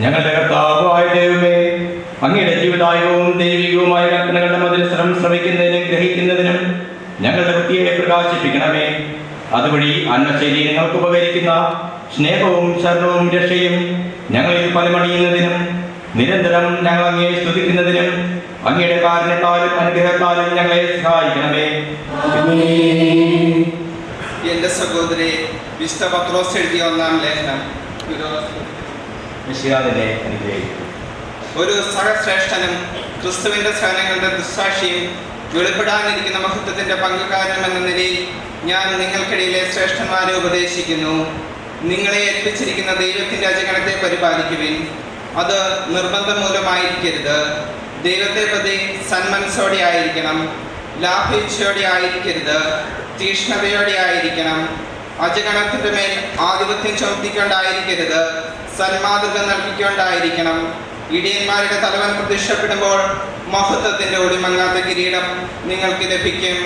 ഞങ്ങളുടെ കർത്താവായ ദൈവമേ, അങ്ങയുടെ ജീവദായകവും ദൈവികവുമായ കൽപ്പനകളുടെ മധുരസ്വരം ശ്രമിക്കുന്നതിനും ഗ്രഹിക്കുന്നതിനും ഞങ്ങളുടെ വൃത്തിയെ പ്രകാശിപ്പിക്കണമേ. അതുവഴി അന്നശരീരങ്ങൾക്ക് ഉപകരിക്കുന്ന സ്നേഹവും ശരണവും രക്ഷയും ഞങ്ങളിൽ ഫലമണിയുന്നതിനും നിരന്തരം ഞങ്ങൾ അങ്ങയെ സ്തുതിക്കുന്നതിനും അങ്ങയുടെ കാരുണ്യത്താലും അനുഗ്രഹത്താലും ഞങ്ങളെ സഹായിക്കണമേ. എൻ്റെ സഹോദരി, വിശുദ്ധ പത്രോസ് എഴുതിയ 1-ാം ലേഖനം. ഒരു സഹശ്രേഷ്ഠനും ക്രിസ്തുവിന്റെ സഹനങ്ങളുടെ ദുസ്സാക്ഷിയും വെളിപ്പെടാനിരിക്കുന്ന മഹത്വത്തിന്റെ പങ്കുകാരനും എന്ന നിലയിൽ ഞാൻ നിങ്ങൾക്കിടയിലെ ശ്രേഷ്ഠന്മാരെ ഉപദേശിക്കുന്നു. നിങ്ങളെ ഏൽപ്പിച്ചിരിക്കുന്ന ദൈവത്തിന്റെ അജഗണത്തെ പരിപാലിക്കുവിൻ. അത് നിർബന്ധം മൂലമായിരിക്കരുത്. ദൈവത്തെ പ്രതി സന്മനസ്സോടെ ആയിരിക്കണം. ലാഭേച്ഛയോടെ ആയിരിക്കരുത്. തീഷ്ണതയോടെ ആയിരിക്കണം. അജഗണത്തിന്റെ മേൽ ആധിപത്യം ചുമത്തിക്കൊണ്ടായിരിക്കരുത്. സന്മാതൃക നൽകിക്കൊണ്ടായിരിക്കണം. ഇടിയന്മാരുടെ തലവൻ പ്രത്യക്ഷപ്പെടുമ്പോൾ മഹത്വത്തിന്റെ ഒളിമങ്ങാത്ത കിരീടം നിങ്ങൾക്ക് ലഭിക്കും.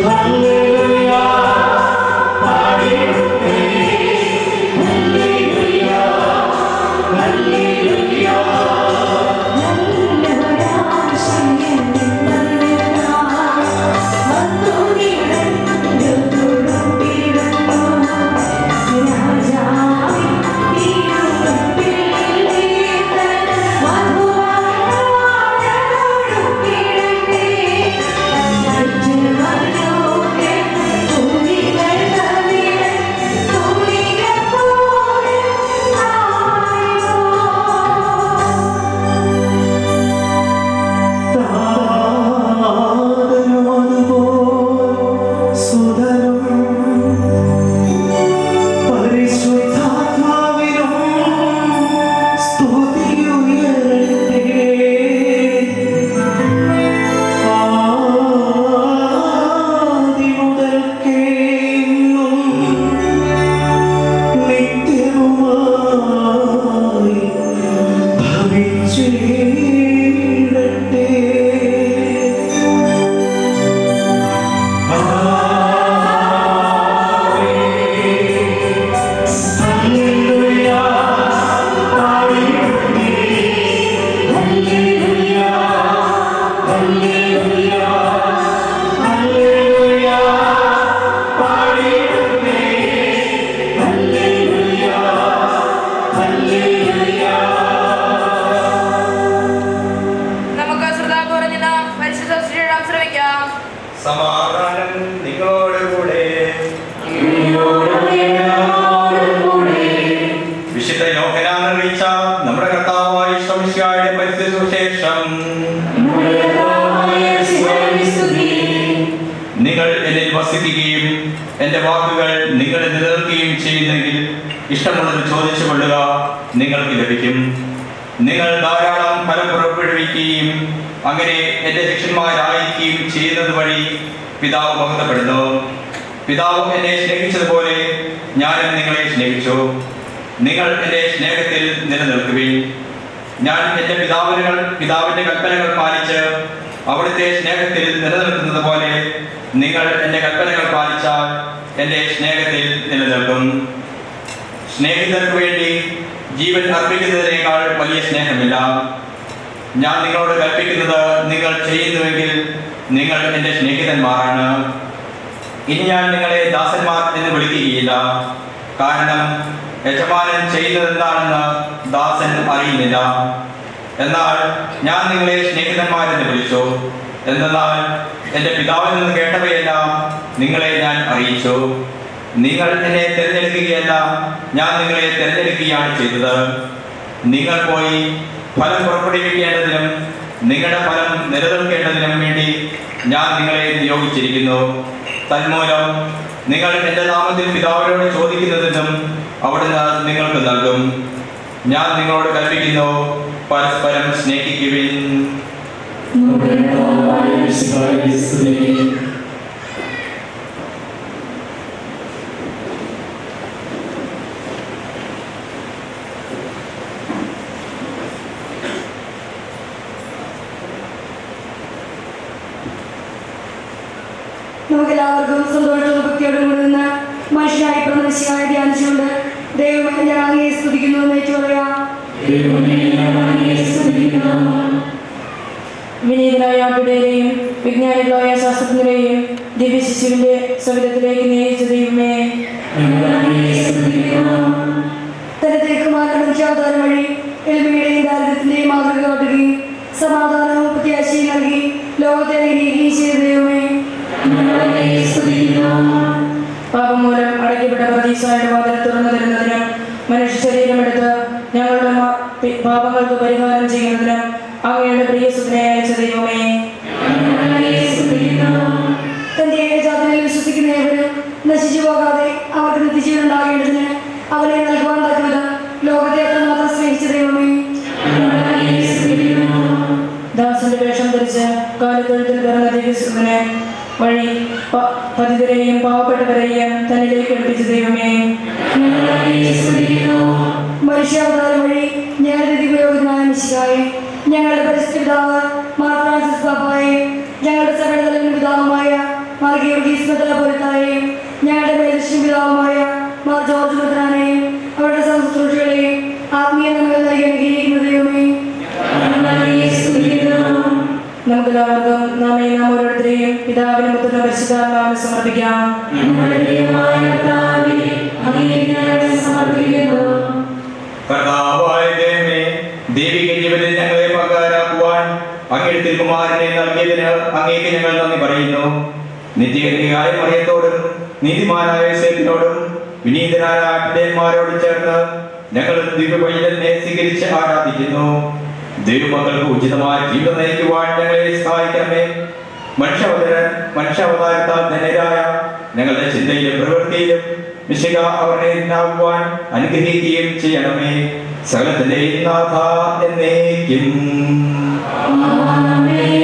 Hallelujah. സമാധാനം നിങ്ങളോടുകൂടെ. വിശുദ്ധ യോഹന്നാൻ അറിയിച്ച നമ്മുടെ കർത്താവായ യേശുമിശിഹായുടെ പരിശുദ്ധ സുവിശേഷം. നിങ്ങൾ എന്നിൽ വസിക്കുകയും എൻ്റെ വാക്കുകൾ നിങ്ങളെ നിലനിൽക്കുകയും ചെയ്യുന്നെങ്കിൽ ഇഷ്ടമുള്ളത് ചോദിച്ചു കൊള്ളുക, നിങ്ങൾക്ക് ലഭിക്കും. നിങ്ങൾ ധാരാളം ഫലം പുറപ്പെടുവിക്കുകയും അങ്ങനെ എൻ്റെ ശിഷ്യന്മാരായിരിക്കുകയും ചെയ്യുന്നത് വഴി പിതാവ് മഹത്വപ്പെടുന്നു. പിതാവ് എന്നെ സ്നേഹിച്ചതുപോലെ ഞാനും നിങ്ങളെ സ്നേഹിച്ചു. നിങ്ങൾ എൻ്റെ സ്നേഹത്തിൽ നിലനിൽക്കുവിൻ. ഞാൻ എൻ്റെ പിതാവിൻ്റെ കൽപ്പനകൾ പാലിച്ച് അവിടുത്തെ സ്നേഹത്തിൽ നിലനിൽക്കുന്നത് പോലെ നിങ്ങൾ എൻ്റെ കൽപ്പനകൾ പാലിച്ചാൽ എൻ്റെ സ്നേഹത്തിൽ നിലനിൽക്കും. സ്നേഹിതർക്ക് വേണ്ടി ജീവൻ അർപ്പിക്കുന്നതിനേക്കാൾ വലിയ സ്നേഹമില്ല. ഞാൻ നിങ്ങളോട് കൽപ്പിക്കുന്നത് നിങ്ങൾ ചെയ്യുന്നുവെങ്കിൽ നിങ്ങൾ എൻ്റെ സ്നേഹിതന്മാരാണ്. ഇനി ഞാൻ നിങ്ങളെ ദാസന്മാർ എന്ന് വിളിക്കുകയില്ല, കാരണം യജമാനൻ ചെയ്യുന്നതെന്താണെന്ന് ദാസൻ അറിയുന്നില്ല. എന്നാൽ ഞാൻ നിങ്ങളെ സ്നേഹിതന്മാരെന്ന് വിളിച്ചു, എന്നാൽ എൻ്റെ പിതാവിൽ നിന്ന് കേട്ടവയെല്ലാം നിങ്ങളെ ഞാൻ അറിയിച്ചു. നിങ്ങൾ എന്നെ തിരഞ്ഞെടുക്കുകയല്ല, ഞാൻ നിങ്ങളെ തിരഞ്ഞെടുക്കുകയാണ് ചെയ്തത്. നിങ്ങൾ പോയി ഫലം പുറപ്പെടുവിക്കേണ്ടതിനും നിങ്ങളുടെ ഫലം നിലനിൽക്കേണ്ടതിനും വേണ്ടി ഞാൻ നിങ്ങളെ നിയോഗിച്ചിരിക്കുന്നു. തന്മൂലം നിങ്ങൾ എൻ്റെ നാമത്തിൽ പിതാവിനോട് ചോദിക്കുന്നതിനും അവിടുന്ന് നിങ്ങൾക്ക് നൽകും. ഞാൻ നിങ്ങളോട് കൽപ്പിക്കുന്നു, പരസ്പരം സ്നേഹിക്കുവിൻ. നമുക്കെല്ലാവർക്കും സന്തോഷത്തോടും ഭക്തിയോടും കൂടി നിന്ന് മനുഷ്യനായി പ്രദേശിയായി ധ്യാനിച്ചുകൊണ്ട് ദൈവമേ ഞാൻ അങ്ങയെ സ്തുതിക്കുന്നു എന്ന് ഏറ്റു പറയാം. വിനീതനായ പിടയെയും വിജ്ഞാനികളായ ശാസ്ത്രജ്ഞരെയും ദിവ്യശിശുവിന്റെ സവിധത്തിലേക്ക് നിയോഗിച്ച ദൈവമേ, തന്റെ തിരുക്കുമാരന്റെ മനുഷ്യാവതാരം വഴി എളിമയുടെയും ദാരിദ്ര്യത്തിന്റെയും മാതൃക കാട്ടുകയും സമാധാനവും പ്രത്യാശയും നൽകി ലോകത്തെ അനുഗ്രഹിക്കുകയും ചെയ്ത ദൈവമേ, പാപം മൂലം അടയ്ക്കപ്പെട്ട പ്രതീക്ഷയുടെ വാതിൽ തുറന്നു തരുന്നതിനും മനുഷ്യ ശരീരമെടുത്ത് ഞങ്ങളുടെ പാപങ്ങൾക്ക് പരിഹാരം ചെയ്യുന്നതിനും അങ്ങയുടെ പ്രിയ സുഖനെ അയച്ച ദൈവമേ, തന്റെ ഏകജാതനിൽ വിശ്വസിക്കുന്ന ഏവരും നശിച്ചു പോകാതെ അവർക്ക് നിത്യജീവൻ ഉണ്ടാകേണ്ടതിന് അവരെ നൽകുവാൻ തക്കവിധം ലോകത്തെ അത്രമാത്രം സ്നേഹിച്ച ദൈവമേ, ദാസന്റെ വേഷം ധരിച്ച് കാലിത്തൊഴുത്തിൽ പിറന്ന ദിവസത്തിന് വഴി പതിതരെയും പാവപ്പെട്ടവരെയും തന്നിലേക്ക് അടുപ്പിച്ച ദൈവമേ, മനുഷ്യാവതാരം വഴി ഞങ്ങളുടെ ദിവ്യയോഗനായ മിശിഹായെ, ഞങ്ങളുടെ പരിശുദ്ധ പിതാവ് മാർ ഫ്രാൻസിസ് പാപ്പായെ, ഞങ്ങളുടെ സഭയുടെ തലവൻ പിതാവുമായ മാർ ഗീവർഗീസ് മെത്രാപ്പൊലീത്തായെയും, ഞങ്ങളുടെ മേലശ്ശി പിതാവുമായ മാർ ജോർജ് മെത്രാനെയും അവരുടെ ശുശ്രൂഷകളെയും ആത്മീയ നന്മകൾ നൽകി അനുഗ്രഹിക്കുന്ന ദൈവമേ, നമുക്കെല്ലാവർക്കും നാം ഓരോരുത്തരെയും പിതാവിനും പുത്രനും പരിശുദ്ധാത്മാവിനും സമർപ്പിക്കാം. കർത്താവായ ദൈവമേ, ദൈവിക ജീവനിൽ ഞങ്ങളെ പങ്കാരാക്കുവാൻ അങ്ങയുടെ തിരുക്കുമാരനെ നൽകിയതിന് അങ്ങേക്ക് ഞങ്ങൾ നന്ദി പറയുന്നു. നിത്യകന്യകായ മറിയത്തോടും നീതിമാനായ യോസേഫിനോടും വിനീതനായ ആട്ടിടയന്മാരോടും ചേർന്ന് ഞങ്ങൾ ദിവ്യപൈതലിനെ സ്വീകരിച്ച് ആരാധിക്കുന്നു. ദൈവമക്കൾക്ക് ഉചിതമായ ജീവിതം നയിക്കുവാൻ ഞങ്ങളെ സഹായിക്കണമേ. മനുഷ്യാവതാരത്താൽ ധന്യരായ ഞങ്ങളുടെ ചിന്തയിലും പ്രവൃത്തിയിലും മിശിഹ അവരെ ഉണ്ടാകുവാൻ അനുഗ്രഹിക്കുകയും ചെയ്യണമേ. സകലത്തിന്റെയും നാഥ എന്നേക്കും. Amen.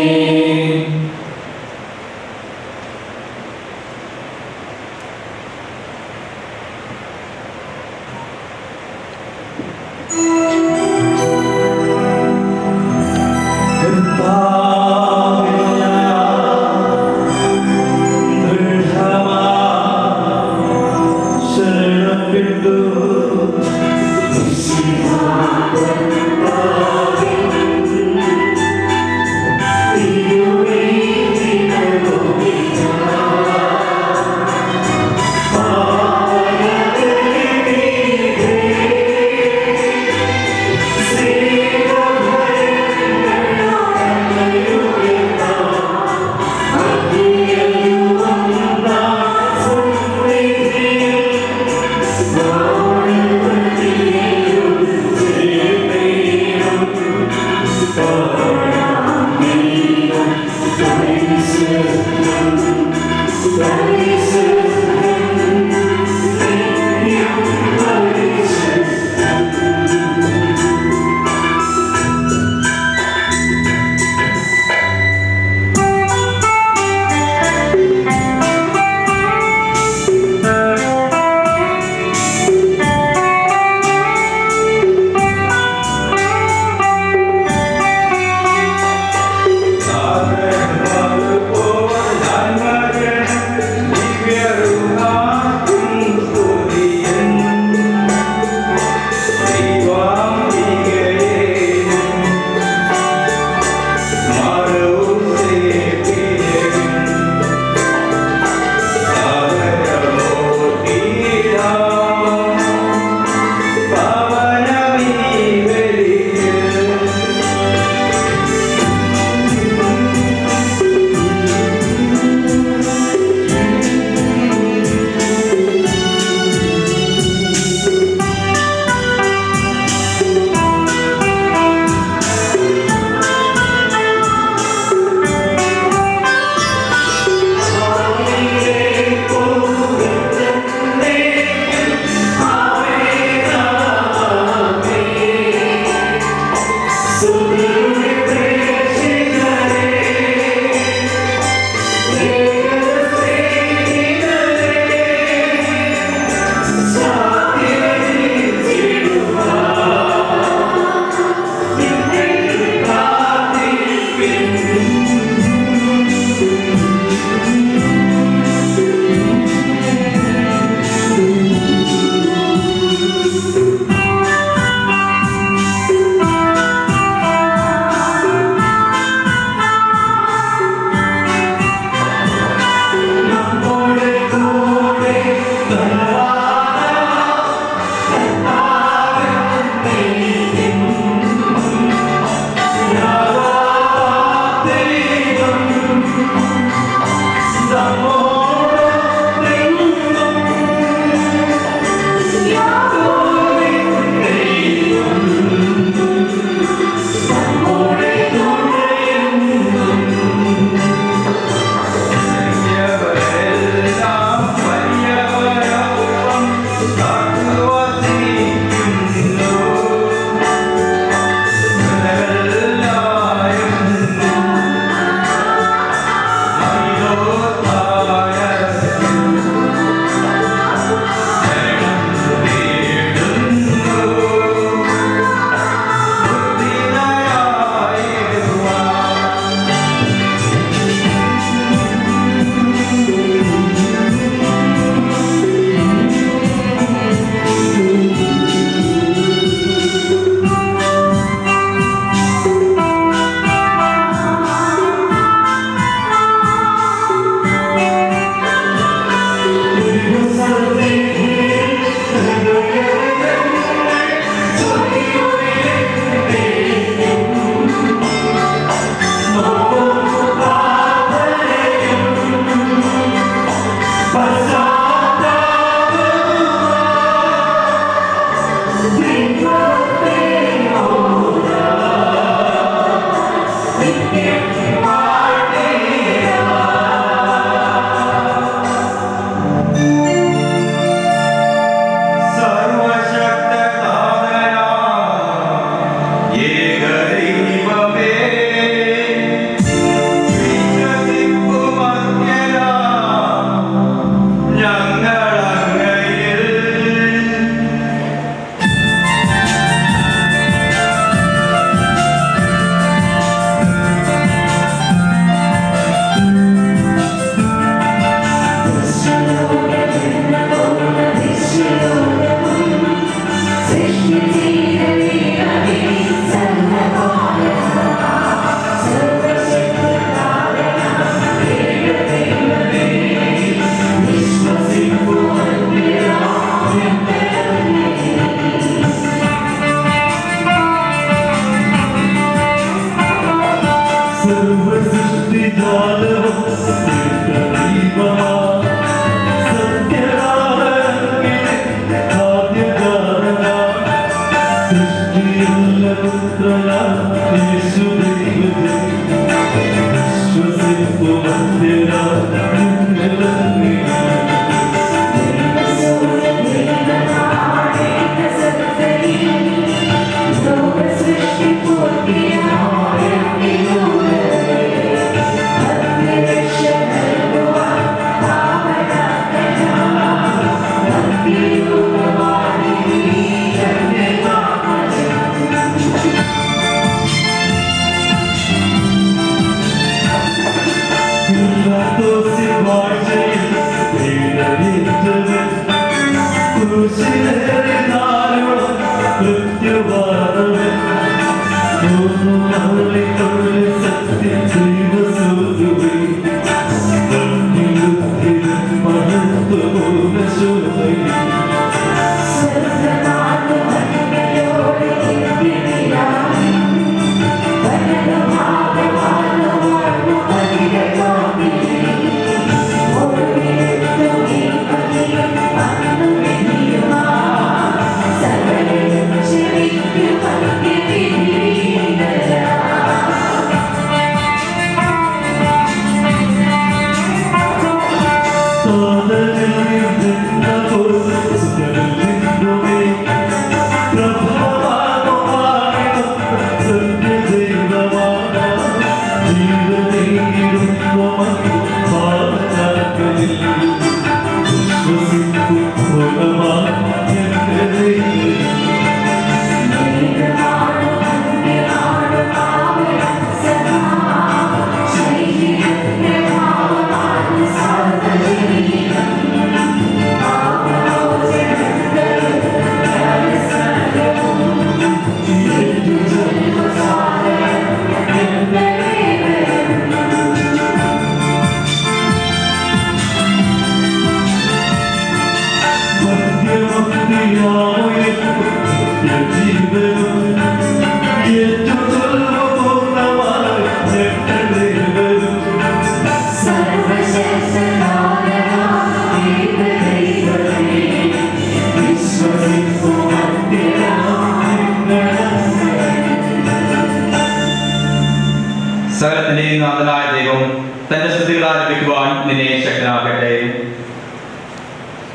സകലത്തിന്റെയും നാഥനായ ദൈവം തന്റെ സ്തുതികൾ ആരംഭിക്കുവാൻ നിന്നെ ശക്തനാകട്ടെ.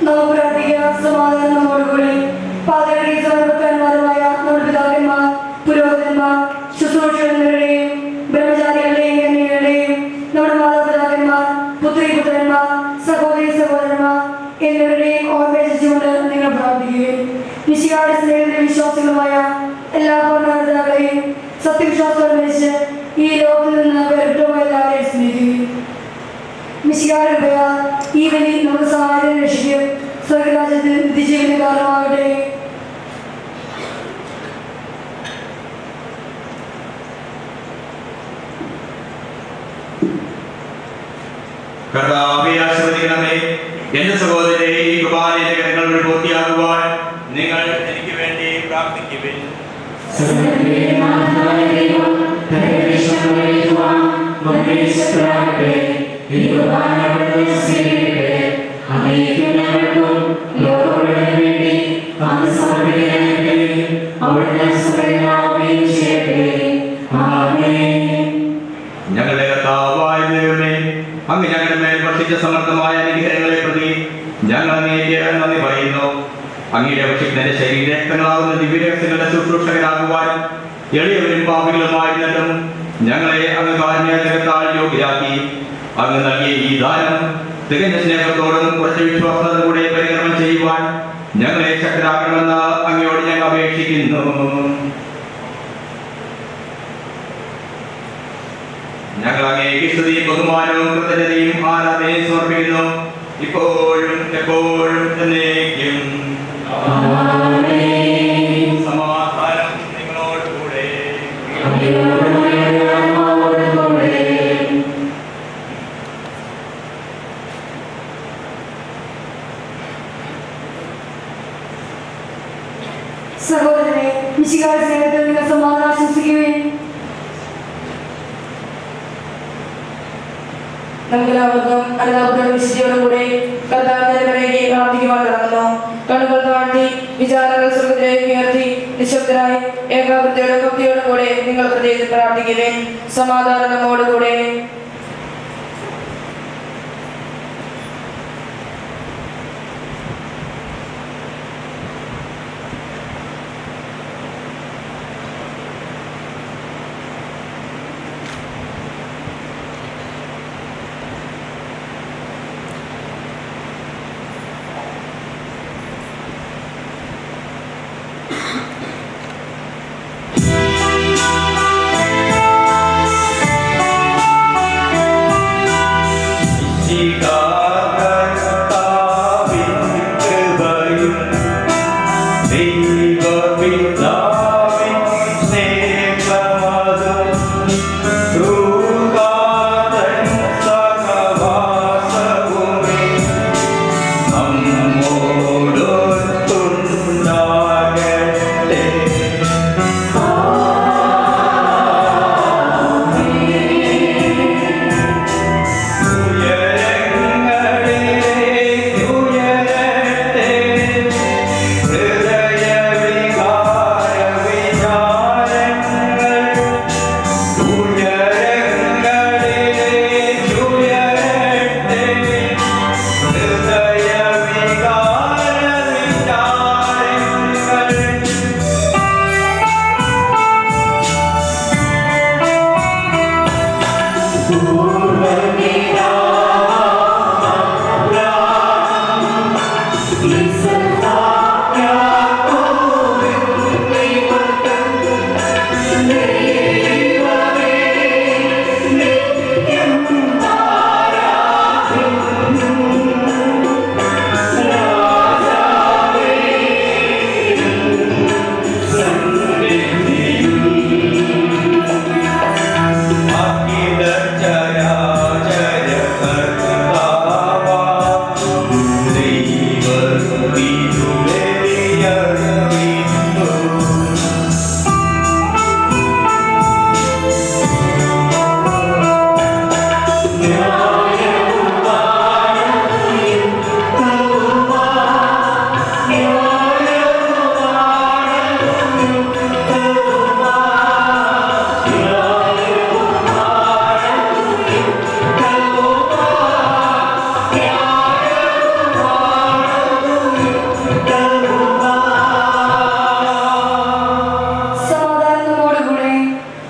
നമുക്ക് പ്രാർത്ഥിക്കാം. സമാധാനം നമ്മോടുകൂടി. പാതകളുടെ സമർപ്പകന്മാരുമായ നമ്മുടെ പിതാക്കന്മാർ, പുരോഹിതന്മാർ, ശുശ്രൂഷകരുടെയും ബ്രഹ്മചാരികളുടെയും കന്യകളുടെയും നമ്മുടെ മാതാപിതാക്കന്മാർ, പുത്രിപുത്രന്മാർ, സഹോദരി സഹോദരന്മാർ എന്നിവരുടെയും ഓർമ്മിച്ചുകൊണ്ട് നിങ്ങൾ പ്രാർത്ഥിക്കുകയും മിശിഹായുടെ സ്നേഹത്തിന്റെ വിശ്വാസികളുമായ എല്ലാ ഭരണകർത്താക്കളെയും സത്യവിശ്വാസത്തോടെ മരിച്ച് ഈ ലോകത്തിൽ നിന്ന് വേറിട്ടുപോയ എല്ലാവരെയും സ്നേഹിക്കുകയും മിശിഹായുടെ കൃപയാൽ ഈ ബലി നമുക്ക് സഹായം രക്ഷിക്കും സ്വർഗരാജ്യത്തിൽ നിത്യജീവന് കാരണമാകട്ടെ. കർത്താവേ, ആശീർവദിക്കണമേ. എന്റെ സഹോദരരെ, ഈ കുർബാനയുടെ കരങ്ങൾ വഴി പൂർത്തിയാക്കുവാൻ നിങ്ങൾ എനിക്ക് വേണ്ടി പ്രാർത്ഥിക്കുവിൻ. ഞങ്ങളുടെ കർത്താവായ ദൈവമേ, അങ്ങ് ഞങ്ങളുടെ മേൽ വർഷിച്ച സമർത്ഥമായ അനുഗ്രഹങ്ങളെ പ്രതി ഞങ്ങൾ അങ്ങേക്ക് നന്ദി പറയുന്നു. അങ്ങയുടെ ഭക്ഷിക്കുന്നതിന്റെ ശരീരങ്ങളാവുന്ന ദിവ്യരഹസ്യങ്ങളുടെ ശുശ്രൂഷകരാകുവാൻ എളിയവരും പാപികളുമായിരുന്നിട്ടും ഞങ്ങളെ അങ്ങ് കാരുണ്യത്താൽ യോഗ്യരാക്കി. അങ്ങ് നൽകിയ ഈ ദാനം തികഞ്ഞ സ്നേഹത്തോടും കുറച്ച് വിശ്വാസത്തോടും കൂടെ പരികർമ്മം ചെയ്യുവാൻ ഞങ്ങളെ ശക്തരാക്കണമെന്ന് അങ്ങയോട് ഞങ്ങൾ അപേക്ഷിക്കുന്നു. ഞങ്ങൾ അങ്ങേക്ക് സ്തുതിയും ബഹുമാനവും കൃതജ്ഞതയും ആരാധനയും സമർപ്പിക്കുന്നു, ഇപ്പോഴും എപ്പോഴും എന്നേക്കും. സമാധാനം നിങ്ങളോടുകൂടെ. സഹോദരനെ, മിശിഹായുടെ സ്നേഹത്തിൽ നിങ്ങൾ സമാധാനം ആശംസിക്കുകയും നമുക്കെല്ലാവർക്കും അനുതാപത്തോടെ വിശുദ്ധിയോടും കൂടെ കർത്താവിന്റെ പിറകെ പ്രാർത്ഥിക്കുവാൻ തുടങ്ങുന്നു. കണ്ണുകൾ താഴ്ത്തി വിചാരങ്ങൾ സ്വർഗ്ഗത്തിലേക്ക് ഉയർത്തി നിശബ്ദരായി ഏകാഗ്രതയോടും ഭക്തിയോടും കൂടെ നിങ്ങൾ ഹൃദയത്തിൽ പ്രാർത്ഥിക്കുവിൻ. സമാധാനം നമ്മോടുകൂടെ.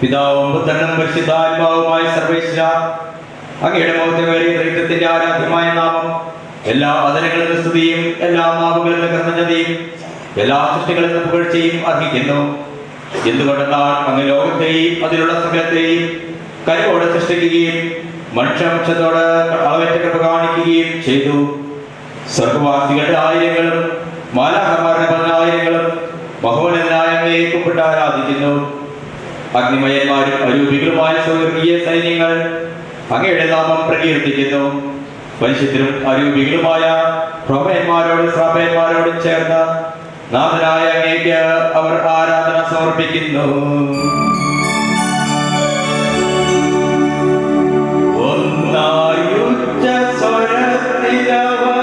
പിതാവും പുത്രനും പരിശുദ്ധാത്മാവുമായ സർവേശ്വര, അങ്ങയുടെ മൗത്യമേറിയ ദൈവത്തിന്റെ ആരാധ്യമായ നാമം എല്ലാ അതരങ്ങളിലും സ്തുതിയും എല്ലാ നാവുകളിലും കൃതജ്ഞതയും എല്ലാ സൃഷ്ടികളിലും പുകഴ്ചയും അർഹിക്കുന്നു. എന്തുകൊണ്ടെന്നാൽ അങ്ങ് ലോകത്തെയും അതിലുള്ള സകലത്തെയും കരുവോടെ സൃഷ്ടിക്കുകയും മനുഷ്യവംശത്തോട് അളവറ്റ കൃപ കാണിക്കുകയും ചെയ്തു. സ്വർഗവാസികളുടെ ആയിരങ്ങളും മാലാഖമാരുടെ 10,000ങ്ങളും മഹോന്നതനായ അങ്ങയെ കുമ്പിട്ട് ആരാധിക്കുന്നു. അഗ്നിമയന്മാരും അരൂപികളുമായ സ്വർഗീയ സൈന്യങ്ങൾ അങ്ങയുടെ നാമം പ്രകീർത്തിക്കുന്നു. പരിശുദ്ധരും അരൂപികളുമായ പ്രഭയന്മാരോടും ശ്രാപയന്മാരോടും ചേർന്ന് നാഥനായ അങ്ങേക്ക് അവർ ആരാധന സമർപ്പിക്കുന്നു. ഒന്നായുച്ച സ്വരത്തിലവർ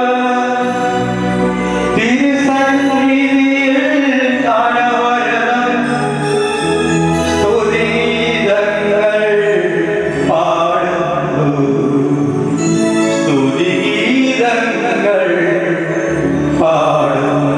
തിരുസന്നിധിയിൽ അനവരതം സ്തുതിഗീതങ്ങൾ പാടുന്നു. സ്തുതിഗീതങ്ങൾ പാടുന്നു.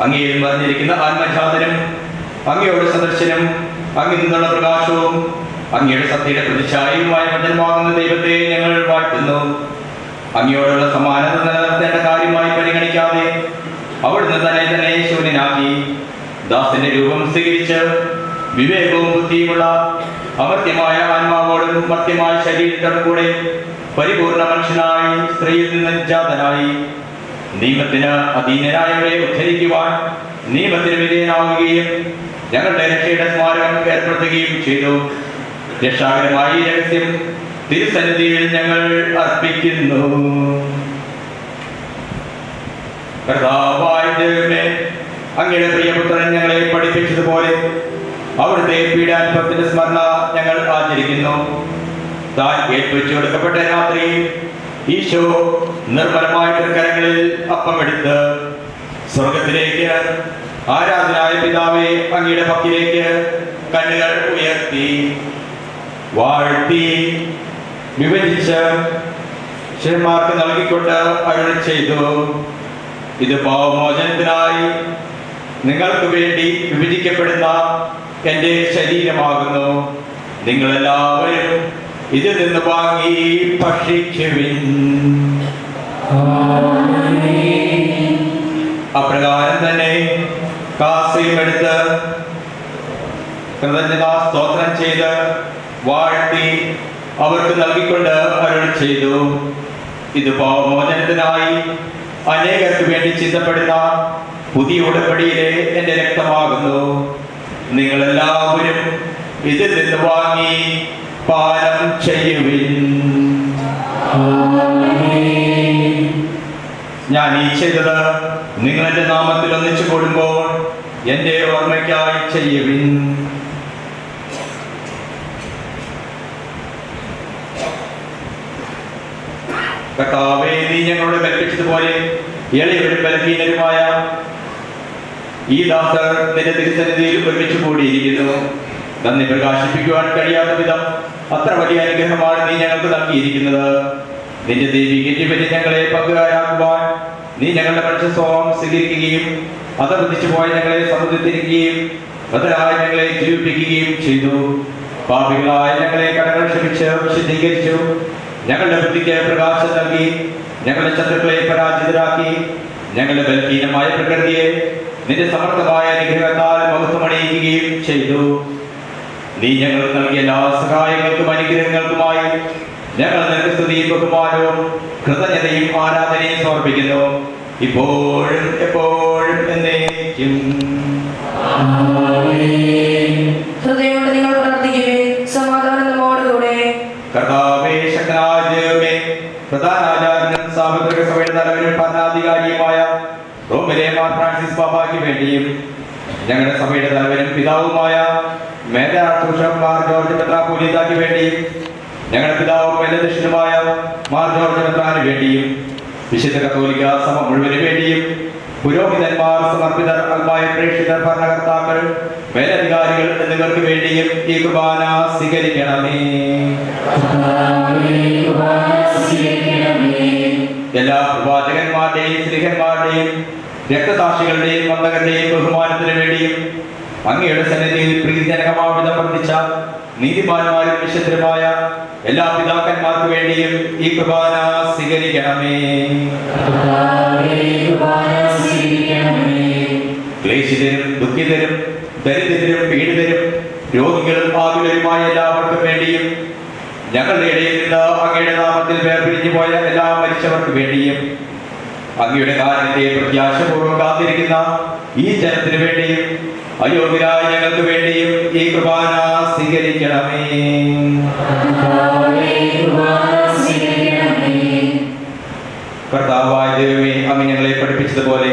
അങ്ങയിൽ മറിഞ്ഞിരിക്കുന്ന ആത്മജാതനും അങ്ങയുടെ സദർശനം അങ്ങിൽ നിന്നുള്ള പ്രകാശവും അങ്ങയുടെ സത്യയുടെ പ്രതിച്ഛായയുമായ വചനമാകുന്ന ദൈവത്തെ ഞങ്ങൾ വാഴ്ത്തുന്നു. അങ്ങയോടുള്ള സമാനത നിലനിർത്തേണ്ട കാര്യമായി പരിഗണിക്കാതെ അവിടുന്ന് തന്നെ ശൂന്യനാക്കി ദാസന്റെ രൂപം സ്വീകരിച്ച് വിവേകവും ബുദ്ധിയുമുള്ള അമർത്യമായ ആത്മാവോടും മർത്യമായ ശരീരത്തോടും കൂടെ പരിപൂർണ മനുഷ്യനായി സ്ത്രീയിൽ നിന്ന് ജാതനായി നിയമത്തിന് അധീനരായവരെ ഉദ്ധരിക്കുവാൻ നിയമത്തിന് വിധേയനാവുകയും ഞങ്ങളുടെ രക്ഷയുടെ സ്മാരകം ഏർപ്പെടുത്തുകയും ചെയ്തു. രക്ഷാകരമായ ഈ രഹസ്യം തിരുസന്നിധിയിൽ ഞങ്ങൾ അർപ്പിക്കുന്നു. കർത്താവായ ദൈവമേ, അങ്ങയുടെ പ്രിയപുത്രൻ ഞങ്ങളെ പഠിപ്പിച്ചതുപോലെ അവിടുത്തെ പീഡാനുഭവത്തിന്റെ സ്മരണ ഞങ്ങൾ ആചരിക്കുന്നു. താൻ ഏൽപ്പിച്ചു കൊടുക്കപ്പെട്ട രാത്രി ഈശോ നിർമ്മലമായ കരങ്ങളിൽ അപ്പമെടുത്ത് സ്വർഗത്തിലേക്ക് ആരാധനായ പിതാവേ അങ്ങയുടെ പക്കലേക്ക് കണ്ണുകൾ ഉയർത്തി വാഴ്ത്തി വിഭജിച്ച് ശിഷ്യന്മാർക്ക് നൽകിക്കൊണ്ട് അരുളി ചെയ്തു, ഇത് പാപമോചനത്തിനായി നിങ്ങൾക്ക് വേണ്ടി വിഭജിക്കപ്പെടുന്ന എൻ്റെ ശരീരമാകുന്നു. നിങ്ങളെല്ലാവരും ഇതിൽ നിന്ന് വാങ്ങി ഭക്ഷിക്കുവിൻ. അപ്രകാരം തന്നെ കാസയും എടുത്ത് കൃതജ്ഞതാ സ്തോത്രം ചെയ്ത് വാഴ്ത്തി അവർക്ക് നൽകിക്കൊണ്ട് അരുളി ചെയ്തു, ഇത് പാപമോചനത്തിനായി അനേകർക്ക് വേണ്ടി ചിന്തപ്പെടുന്ന പുതിയ ഉടമ്പടിയിലെ എൻ്റെ രക്തമാകുന്നു. നിങ്ങളെല്ലാവരും ഇതിൽ നിന്ന് വാങ്ങി പാനം ചെയ്യുവിൻ. ഞാൻ ഈ ചെയ്തത് നിങ്ങൾ എൻ്റെ നാമത്തിൽ ഒന്നിച്ചു കൂടുമ്പോൾ എൻ്റെ ഓർമ്മയ്ക്കായി ചെയ്യുവിൻ. കർത്താവേ, നീ ഞങ്ങളോട് കൽപ്പിച്ചതുപോലെ എളിയവരും ബലഹീനരുമായ ഈ ദാസർ നിന്റെ തിരുസന്നിധിയിൽ ഒരുമിച്ച് കൂടിയിരിക്കുന്നു. നന്ദി പ്രകാശിപ്പിക്കുവാൻ കഴിയാത്ത വിധം അത്ര വലിയ അനുഗ്രഹമാണ് നീ ഞങ്ങൾക്ക് നൽകിയിരിക്കുന്നത്. നിന്റെ ദൈവികന്റെ ഞങ്ങളെ പങ്കുകാരാക്കുവാൻ നീ ഞങ്ങളുടെ മനുഷ്യ സ്വഭാവം സ്വീകരിക്കുകയും അതർപ്പിച്ചു പോയ ഞങ്ങളെ സമുദ്രത്തിരിക്കുകയും ബദലായ ഞങ്ങളെ ജീവിപ്പിക്കുകയും ചെയ്തു. പാപികളായ ഞങ്ങളെ കടകൾ ക്ഷമിച്ച് വിശദീകരിച്ചു. ഞങ്ങളുടെ ബുദ്ധിക്ക് പ്രകാശം നൽകി ഞങ്ങളുടെ ശത്രുക്കളെ പരാജിതരാക്കി. ഞങ്ങളുടെ ബലഹീനമായ പ്രകൃതിയെ നിന്റെ സമർത്ഥമായ അനുഗ്രഹത്താൽ മഹത്വമണിയിക്കുകയും ചെയ്തു. നീ ഞങ്ങൾക്ക് നൽകിയ എല്ലാ സഹായങ്ങൾക്കും അനുഗ്രഹങ്ങൾക്കുമായി ഞങ്ങൾ നിനക്ക് സ്തുതിയും ബഹുമാനവും കൃതജ്ഞതയും ആരാധനയും സമർപ്പിക്കുന്നു, ഇപ്പോഴും എപ്പോഴും എന്നേക്കും. ഹൃദയം കൊണ്ട് നിങ്ങൾ പ്രാർത്ഥിക്കുവിൻ. സമാധാനം നമ്മോടുകൂടെ. കർത്താവേ, ശക്തനായ ദൈവമേ, പ്രധാനാചാര്യനും സാർവത്രിക സഭയുടെ തലവനും ഭരണാധികാരിയുമായ റോമിലെ മാർ ഫ്രാൻസിസ് പാപ്പായ്ക്ക് വേണ്ടിയും ഞങ്ങളുടെ സഭയുടെ തലവനും പിതാവുമായ മാർ ജോർജ് മെത്രാപ്പോലീത്തായ്ക്ക് വേണ്ടിയും ഞങ്ങളുടെ പിതാവും മേലധ്യക്ഷനുമായ മാർ ജോർജ് മെത്രാന് വേണ്ടിയും വിശുദ്ധ കത്തോലിക്ക സഭ മുഴുവന് വേണ്ടിയും പുരോഹിതന്മാർ, സമർപ്പിതർ, അൽമായ പ്രേക്ഷിതർ, ഭരണകർത്താക്കൾ, മേലധികാരികൾ എന്നിവർക്ക് വേണ്ടിയും ഈ കുർബാന സ്വീകരിക്കണമേ. എല്ലാ പ്രവാചകന്മാരുടെയും സ്ത്രീഹന്മാരുടെയും രക്തസാക്ഷികളുടെയും വന്ദകരുടെയും ബഹുമാനത്തിന് വേണ്ടിയും അങ്ങയുടെ സന്നിധിയിൽ പ്രീതിജനകമാവിധം വർദ്ധിച്ച നീതിമാന്മാരും വിശുദ്ധരുമായ എല്ലാ പിതാക്കന്മാർക്ക് വേണ്ടിയും ഈ കുർബാന സ്വീകരിക്കണമേ. ക്ലേശിതരും ദുഃഖിതരും ദരിദ്രരും പീഡിതരും രോഗികളും ആകുലരുമായ എല്ലാവർക്കും വേണ്ടിയും ഞങ്ങളുടെ ഇടയിൽ നിന്ന് അങ്ങയുടെ നാമത്തിൽ വേർപിരിഞ്ഞു പോയ എല്ലാ മരിച്ചവർക്ക് വേണ്ടിയും അങ്ങയുടെ കാരണത്തെ പ്രത്യാശപൂർവ്വം കാത്തിരിക്കുന്ന ഈ ജനത്തിനു വേണ്ടിയും അയോഗ്യരായ ഞങ്ങൾക്ക് വേണ്ടിയും ഈ കുർബാന സ്വീകരിക്കണമേ. കർത്താവായ ദൈവമേ, അങ്ങ് ഞങ്ങളെ പഠിപ്പിച്ചതുപോലെ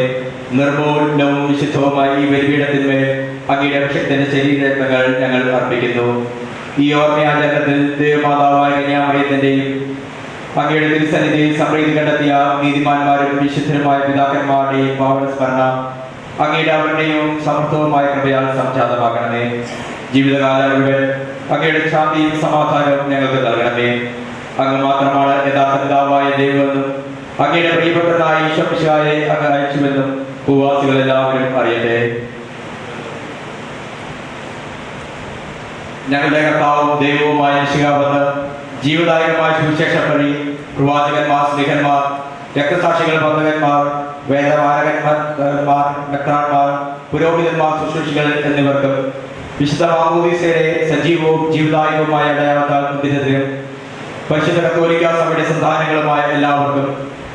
നിർമ്മലവും വിശുദ്ധവുമായി ഈ ബലിപീഠത്തിന്മേൽ അങ്ങയുടെ അഭിഷിക്തന്റെ ശരീരങ്ങൾ ഞങ്ങൾ അർപ്പിക്കുന്നു. ഈ ഓർമ്മയാചരണത്തിൽ ദേവമാതാവായ കന്യാമറിയത്തിന്റെയും അങ്ങയുടെ തിരുസന്നിധിയിൽ സമൃദ്ധി കണ്ടെത്തിയ നീതിമാന്മാരും വിശുദ്ധരുമായ പിതാക്കന്മാരുടെയും പാവന സ്മരണ അങ്ങയുടെ അവരുടെയും സമൃദ്ധവുമായ കൃപയാൽ സംജാതമാക്കണമേ. ജീവിതകാലം മുഴുവൻ അങ്ങയുടെ ശാന്തിയും സമാധാനവും ഞങ്ങൾക്ക് നൽകണമേ. അങ്ങ് മാത്രമാണ് യഥാർത്ഥ പിതാവായ ദൈവമെന്നും അങ്ങയുടെ പ്രിയപ്പെട്ടതായ ഈശോമിശിഹായെ അങ്ങ് അയച്ചുവെന്നും ഭൂവാസികൾ എല്ലാവരും അറിയട്ടെ. ഞങ്ങളുടെ കർത്താവും ദൈവവുമായ മിശിഹാ വന്ന് ജീവദായകമായ സുവിശേഷം വഴി പ്രവാചകന്മാർ, സ്ത്രീഹന്മാർ, രക്തസാക്ഷികൾ, വന്ദകന്മാർ, വേദപാരകന്മാർ, മെത്രാന്മാർ, പുരോഹിതന്മാർ, ശുശ്രൂഷികൾ എന്നിവർക്കും വിശുദ്ധ മാമോദീസയുടെ സജീവവും ജീവദായകവുമായ അടയാളത്താൽ മുദ്രിതരും പരിശുദ്ധ കത്തോലിക്ക സഭയുടെ സന്താനങ്ങളുമായ എല്ലാവർക്കും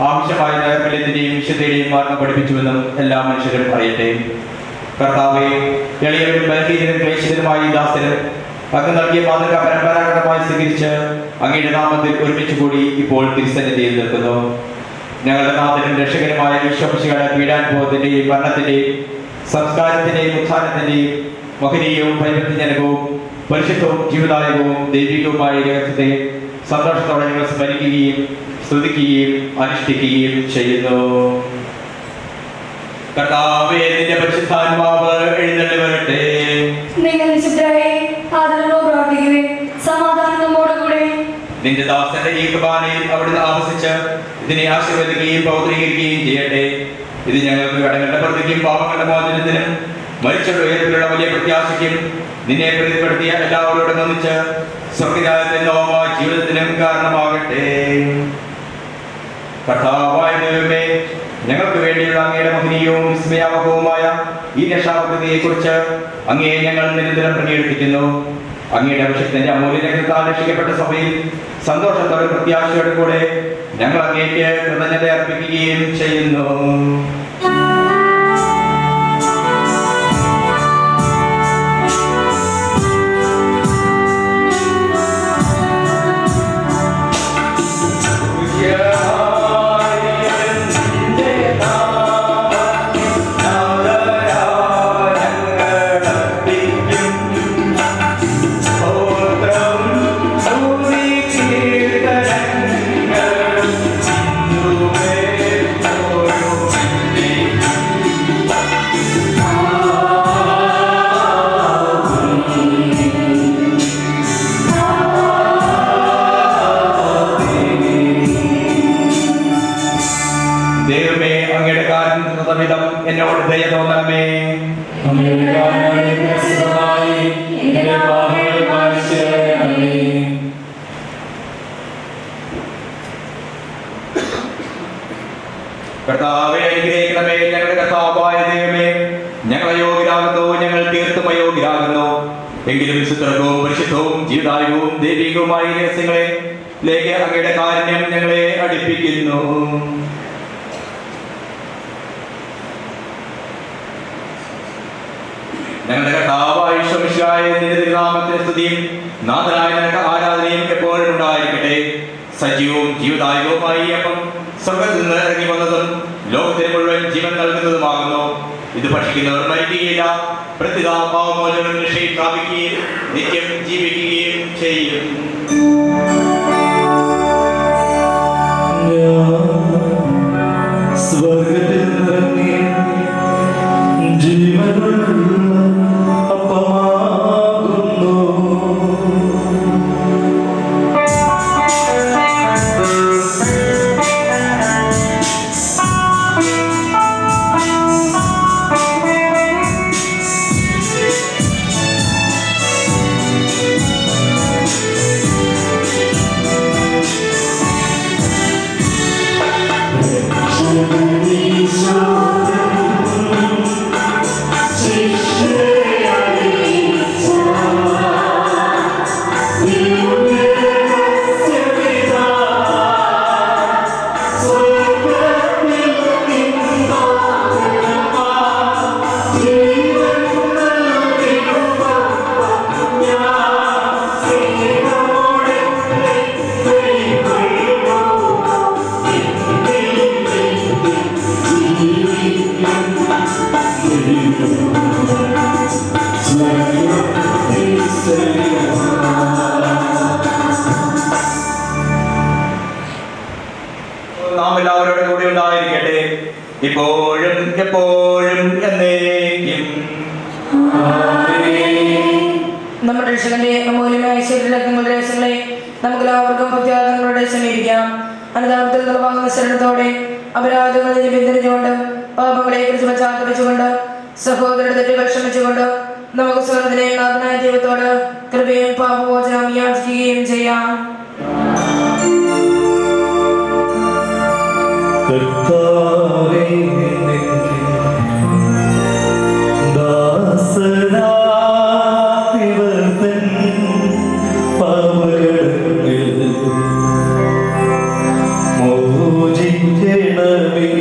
ആവശ്യമായ നൈർമല്യത്തിന്റെയും വിശുദ്ധയുടെയും മാർഗം പഠിപ്പിച്ചുവെന്നും എല്ലാ മനുഷ്യരും അറിയട്ടെ. കർത്താവെ, എളിയവരും ബലഹീനരും ക്ലേശിതരുമായ ഈ ദാസരും അങ്ങ് നൽകിയ മാതൃക പരമ്പരാഗതമായി സ്വീകരിച്ച് അങ്ങയുടെ നാമത്തിൽ ഒരുമിച്ച് കൂടി ഇപ്പോൾ തിരുസന്നിധിയിൽ നിൽക്കുന്നു. ഞങ്ങളുടെ നാഥനും രക്ഷകനുമായ ഈശോമിശിഹായുടെ പീഡാനുഭവത്തിന്റെയും മരണത്തിന്റെയും സംസ്കാരത്തിന്റെയും ഉത്ഥാനത്തിന്റെയും മഹനീയവും ഭയഭക്തിജനകവും പരിശുദ്ധവും ജീവദായകവും ദൈവികവുമായ രഹസ്യത്തെ സന്തോഷത്തോടെ ഞങ്ങൾ സ്മരിക്കുകയും സ്തുതിക്കുകയും അനുഷ്ഠിക്കുകയും ചെയ്യുന്നു. കർത്താവേ, നിന്റെ പരിശുദ്ധാത്മാവ് എഴുന്നള്ളി വരട്ടെ. നിങ്ങൾ നിശബ്ദരായി ആദരവോടെ പ്രാർത്ഥിക്കുവിൻ. സമാധാനം നമ്മോടുകൂടെ. നിന്റെ ദാസന്റെ ഈ കുർബാനയിൽ അവിടുന്ന് ആവസിച്ച് ഇതിനെ ആശീർവദിക്കുകയും പൗത്രീകരിക്കുകയും ചെയ്യട്ടെ. ഇത് ഞങ്ങൾക്ക് കടങ്ങളുടെ പ്രതിക്കും പാപങ്ങളുടെ മോചനത്തിനും മരിച്ചവരുടെ ഉയരത്തിലുള്ള വലിയ പ്രത്യാശയ്ക്കും നിന്നെ പ്രീതിപ്പെടുത്തിയ എല്ലാവരോടും ഒന്നിച്ച് സ്വർഗ്ഗരാജ്യത്തിന്റെ നവമായ ജീവിതത്തിനും കാരണമാകട്ടെ. കർത്താവായ ദൈവമേ, ഞങ്ങൾക്ക് വേണ്ടിയുള്ള അങ്ങയുടെ മഹനീയവും വിസ്മയാവഹവുമായ ഈ രക്ഷാപദ്ധതിയെ കുറിച്ച് അങ്ങയെ ഞങ്ങൾ നിരന്തരം പ്രകീർത്തിക്കുന്നു. അങ്ങയുടെ അഭിഷേകത്തിന്റെ അമൂല്യ രക്തത്താൽ രക്ഷിക്കപ്പെട്ട സഭയിൽ സന്തോഷത്തോടെ പ്രത്യാശയോടെ കൂടെ ഞങ്ങൾ അങ്ങേക്ക് കൃതജ്ഞത അർപ്പിക്കുകയും ചെയ്യുന്നു. കർത്താവേ, അനുഗ്രഹിക്കണമേ. ഞങ്ങളുടെ കർത്താവായ ദൈവമേ, ഞങ്ങൾ അയോഗ്യരാകുന്നു, ഞങ്ങൾ തീർത്തും അയോഗ്യരാകുന്നു. എങ്കിലും സുത്രകവും പരിശുദ്ധവും ജീവദായകവും ദൈവികവുമായ രഹസ്യങ്ങളിലേക്ക് അങ്ങയുടെ കാരുണ്യം ഞങ്ങളെ അടുപ്പിക്കുന്നു. ഞങ്ങളുടെ കർത്താവായ ഈശോമിശിഹായ നിന്റെ തിരുനാമത്തിന് സ്തുതിയും നാഥനായ നിനക്ക് ആരാധനയും എപ്പോഴും ഉണ്ടായിരിക്കട്ടെ. സജീവവും ജീവദായകവുമായി അപ്പം സ്വർഗത്തിൽ നിന്ന് ഇറങ്ങി വന്നതും ലോകത്തിന് മുഴുവൻ ജീവൻ നൽകുന്നതുമാകുന്നു. ഇത് ഭക്ഷിക്കുന്നവർ മരിക്കുകയില്ല, പ്രത്യുത പാവമോചനം രക്ഷയും പ്രാപിക്കുകയും നിത്യം ജീവിക്കുകയും ചെയ്യും. സ്വർഗത്തിൽ നിറങ്ങി ജീവനുള്ള അപ്പമാകുന്നു. നാം എല്ലാവരോടും കൂടി ഉണ്ടായിരിക്കട്ടെ, ഇപ്പോഴും എപ്പോഴും എന്നേക്കും. നമ്മുടെ രക്ഷകന്റെ അമൂല്യമായ ശരീരങ്ങളുടെ രഹസ്യങ്ങളെ നമുക്കെല്ലാവർക്കും പ്രത്യാഘാതങ്ങളുടെ സമീപിക്കാം. അനുതാപത്തിൽ നിലവാകുന്ന ശരണത്തോടെ അപരാധങ്ങളിൽ പിന്തിരിഞ്ഞുകൊണ്ട് പാപങ്ങളെ കുറിച്ച് പശ്ചാത്തപിച്ചുകൊണ്ട് സഹോദരരുടെ തെറ്റുകൾ ക്ഷമിച്ചുകൊണ്ട് നമുക്ക് സ്വർഗത്തിലെ നാഥനായ ദൈവത്തോട് കൃപയും പാപമോചനവും യാചിക്കുകയും ചെയ്യാം. കർത്താവേ, ദാസനാദിവർത്തൻ പാപകടങ്ങളിൽ മോചിക്കണമേ.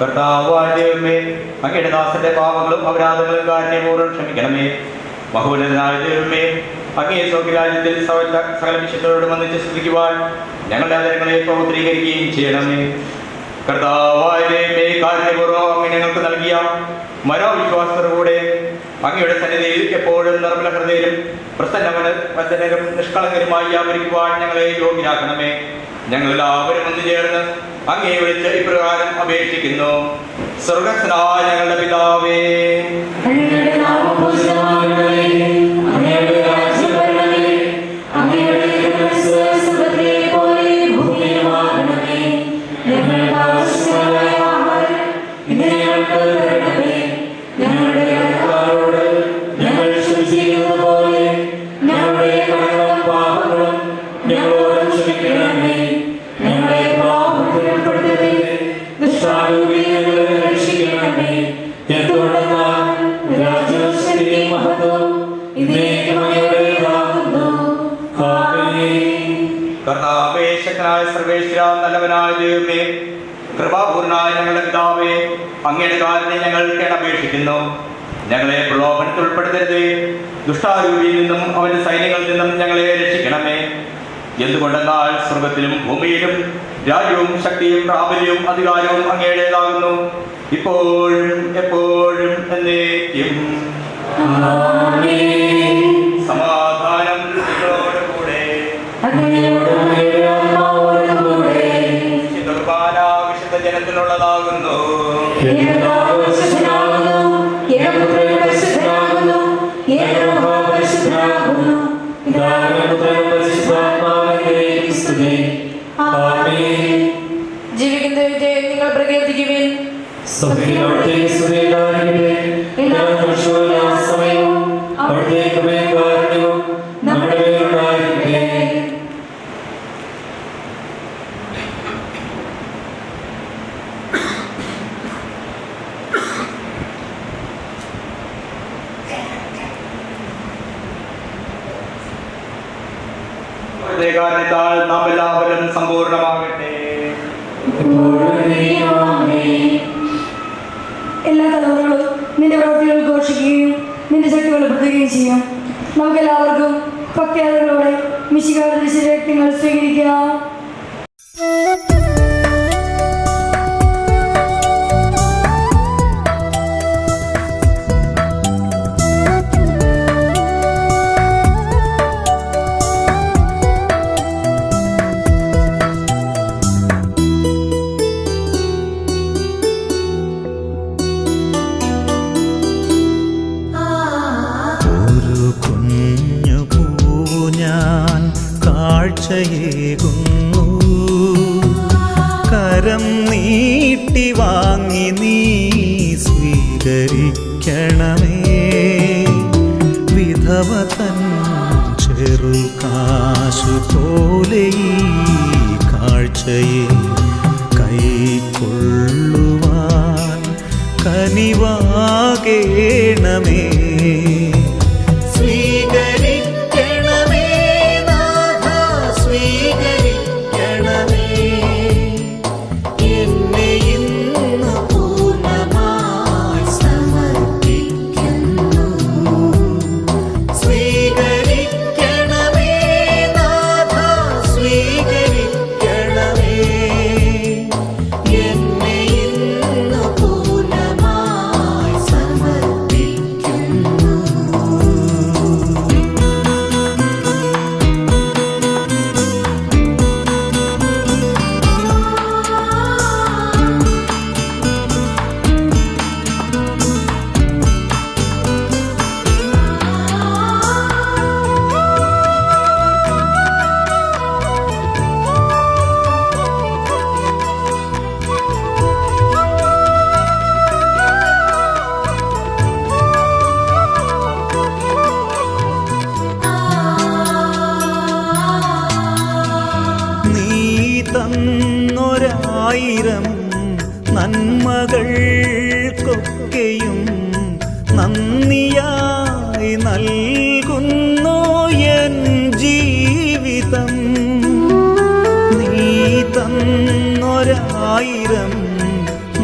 കർത്താവായ ദൈവമേ, അങ്ങയുടെ ദാസന്റെ പാപങ്ങളും അപരാധങ്ങളും കാരുണ്യപൂർവ്വം ക്ഷമിക്കണമേ. മഹോന്നതനായ ദൈവമേ, അങ്ങേ സ്വർഗ്ഗരാജ്യത്തിൽ സകല വിശുദ്ധരോടും ഒന്നിച്ച് സ്തുതിക്കുവാൻ ഞങ്ങളുടെ ആദരങ്ങളെ പൗത്രീകരിക്കുകയും ചെയ്യണമേ. കർത്താവായ ദൈവമേ, കാരുണ്യപൂർവ്വം അങ്ങ് ഞങ്ങൾക്ക് നൽകിയ മനോവിശ്വാസത്തോടുകൂടെ അങ്ങയുടെ സന്നിധിയിൽ എപ്പോഴും നിർമ്മല ഹൃദയരും പ്രസന്നവനരും നിഷ്കളങ്കരുമായി വ്യാപരിക്കുവാൻ ഞങ്ങളെ യോഗ്യരാക്കണമേ. ഞങ്ങളെല്ലാവരും ഒന്നു ചേർന്ന് അങ്ങയെ വിളിച്ച് ഇപ്രകാരം അപേക്ഷിക്കുന്നു. സ്വർഗ്ഗസ്ഥനായ ഞങ്ങളുടെ പിതാവേ, അങ്ങയുടെ നാമം പൂജിതമാകണമേ. അങ്ങയുടെ രാജ്യം വരണമേ. അങ്ങയുടെ തിരുമനസ്സ് സ്വർഗ്ഗത്തിലെ പോലെ ഭൂമിയിലുമാകണമേ. ഞങ്ങൾക്ക് ആവശ്യമായ ആഹാരം ഇന്ന് ഞങ്ങൾക്ക് തരണമേ. ഞങ്ങളുടെ കടക്കാരോട് ഞങ്ങൾ ക്ഷമിച്ചിരിക്കുന്നത് പോലെ ഞങ്ങളുടെ കടങ്ങളും പാപങ്ങളും ഞങ്ങളോട് ക്ഷമിക്കണമേ. ഞങ്ങളെ പാപത്തിൽ ഉൾപ്പെടുത്തരുതേ. ദുഷ്ടാരൂപിയിൽ ഞങ്ങളെ രക്ഷിക്കണമേ. എന്തുകൊണ്ടെന്നാൽ രാജ്യവും ശക്തിയും മഹത്വവും എന്നേക്കും അങ്ങയുടേതാകുന്നു. ആമേൻ. കർത്താവേ, ശക്തനായ സർവേശ്വര, നല്ലവനായ ദൈവമേ, കൃപാപൂർണനായ ഞങ്ങളുടെ പിതാവേ, അങ്ങയുടെ കാരുണ്യം ഞങ്ങൾ കേണപേക്ഷിക്കുന്നു. ഞങ്ങളെ പ്രലോഭനത്തിൽ ഉൾപ്പെടുത്തരുതേ. ദുഷ്ടാരൂപിയിൽ നിന്നും അവന്റെ സൈന്യങ്ങളിൽ നിന്നും ഞങ്ങളെ രക്ഷിക്കണമേ. എന്തുകൊണ്ടെന്നാൽ സ്വർഗത്തിലും ഭൂമിയിലും രാജ്യവും ശക്തിയും പ്രാബല്യവും അധികാരവും അങ്ങയുടേതാകുന്നു, ഇപ്പോഴും എപ്പോഴും എന്നേക്കും. ആമേൻ. സമാധാനം നിങ്ങളോടുകൂടെ. അങ്ങയോടും അങ്ങയുടെ ആത്മാവോടും കൂടെ. വിശുദ്ധ കുർബാന വിശുദ്ധ ജനത്തിനുള്ളതാകുന്നു. ഏകപിതാവ് പരിശുദ്ധനാകുന്നു. ഏകപുത്രൻ പരിശുദ്ധനാകുന്നു. ഏകരൂഹ പരിശുദ്ധനാകുന്നു. പിതാവിനും പുത്രനും പരിശുദ്ധാത്മാവിനും സ്തുതി. ആമേൻ. ജീവിക്കുന്ന ദൈവത്തെ നിങ്ങൾ പ്രകീർത്തിക്കുവിൻ. സഭയിലോട്ടേക്ക് സ്തുതിയായിരിക്കട്ടെ. എല്ലാ നിമിഷവും എല്ലാ സമയവും അവിടുത്തെ കൃപയും കാരുണ്യവും നമ്മുടെ മേലുണ്ടായിരിക്കട്ടെ. കാരണത്താൽ നാം എല്ലാവരും സമ്പൂർണ്ണമാകട്ടെ. എല്ലാ തലമുറകളും നിന്റെ പ്രവൃത്തികൾ ഘോഷിക്കുകയും നിന്റെ ശക്തി വെളിപ്പെടുത്തുകയും ചെയ്യും. നമുക്കെല്ലാവർക്കും ഭക്തിയാദരങ്ങളോടെ മിശിഹായുടെ ശരീരങ്ങൾ സ്വീകരിക്കാം. കാഴ്ചയേകുന്നു, കരം നീട്ടി വാങ്ങി നീ സ്വീകരിക്കണമേ. വിധവ തൻ ചെറുകാശു പോലെ ഈ കാഴ്ചയെ കൈക്കൊള്ളുവാൻ കനിവാകേണമേ. തന്നൊരായിരം നന്മകൾക്കൊക്കെയും നന്ദിയായി നൽകുന്നു എൻ ജീവിതം. നീ തന്നൊരായിരം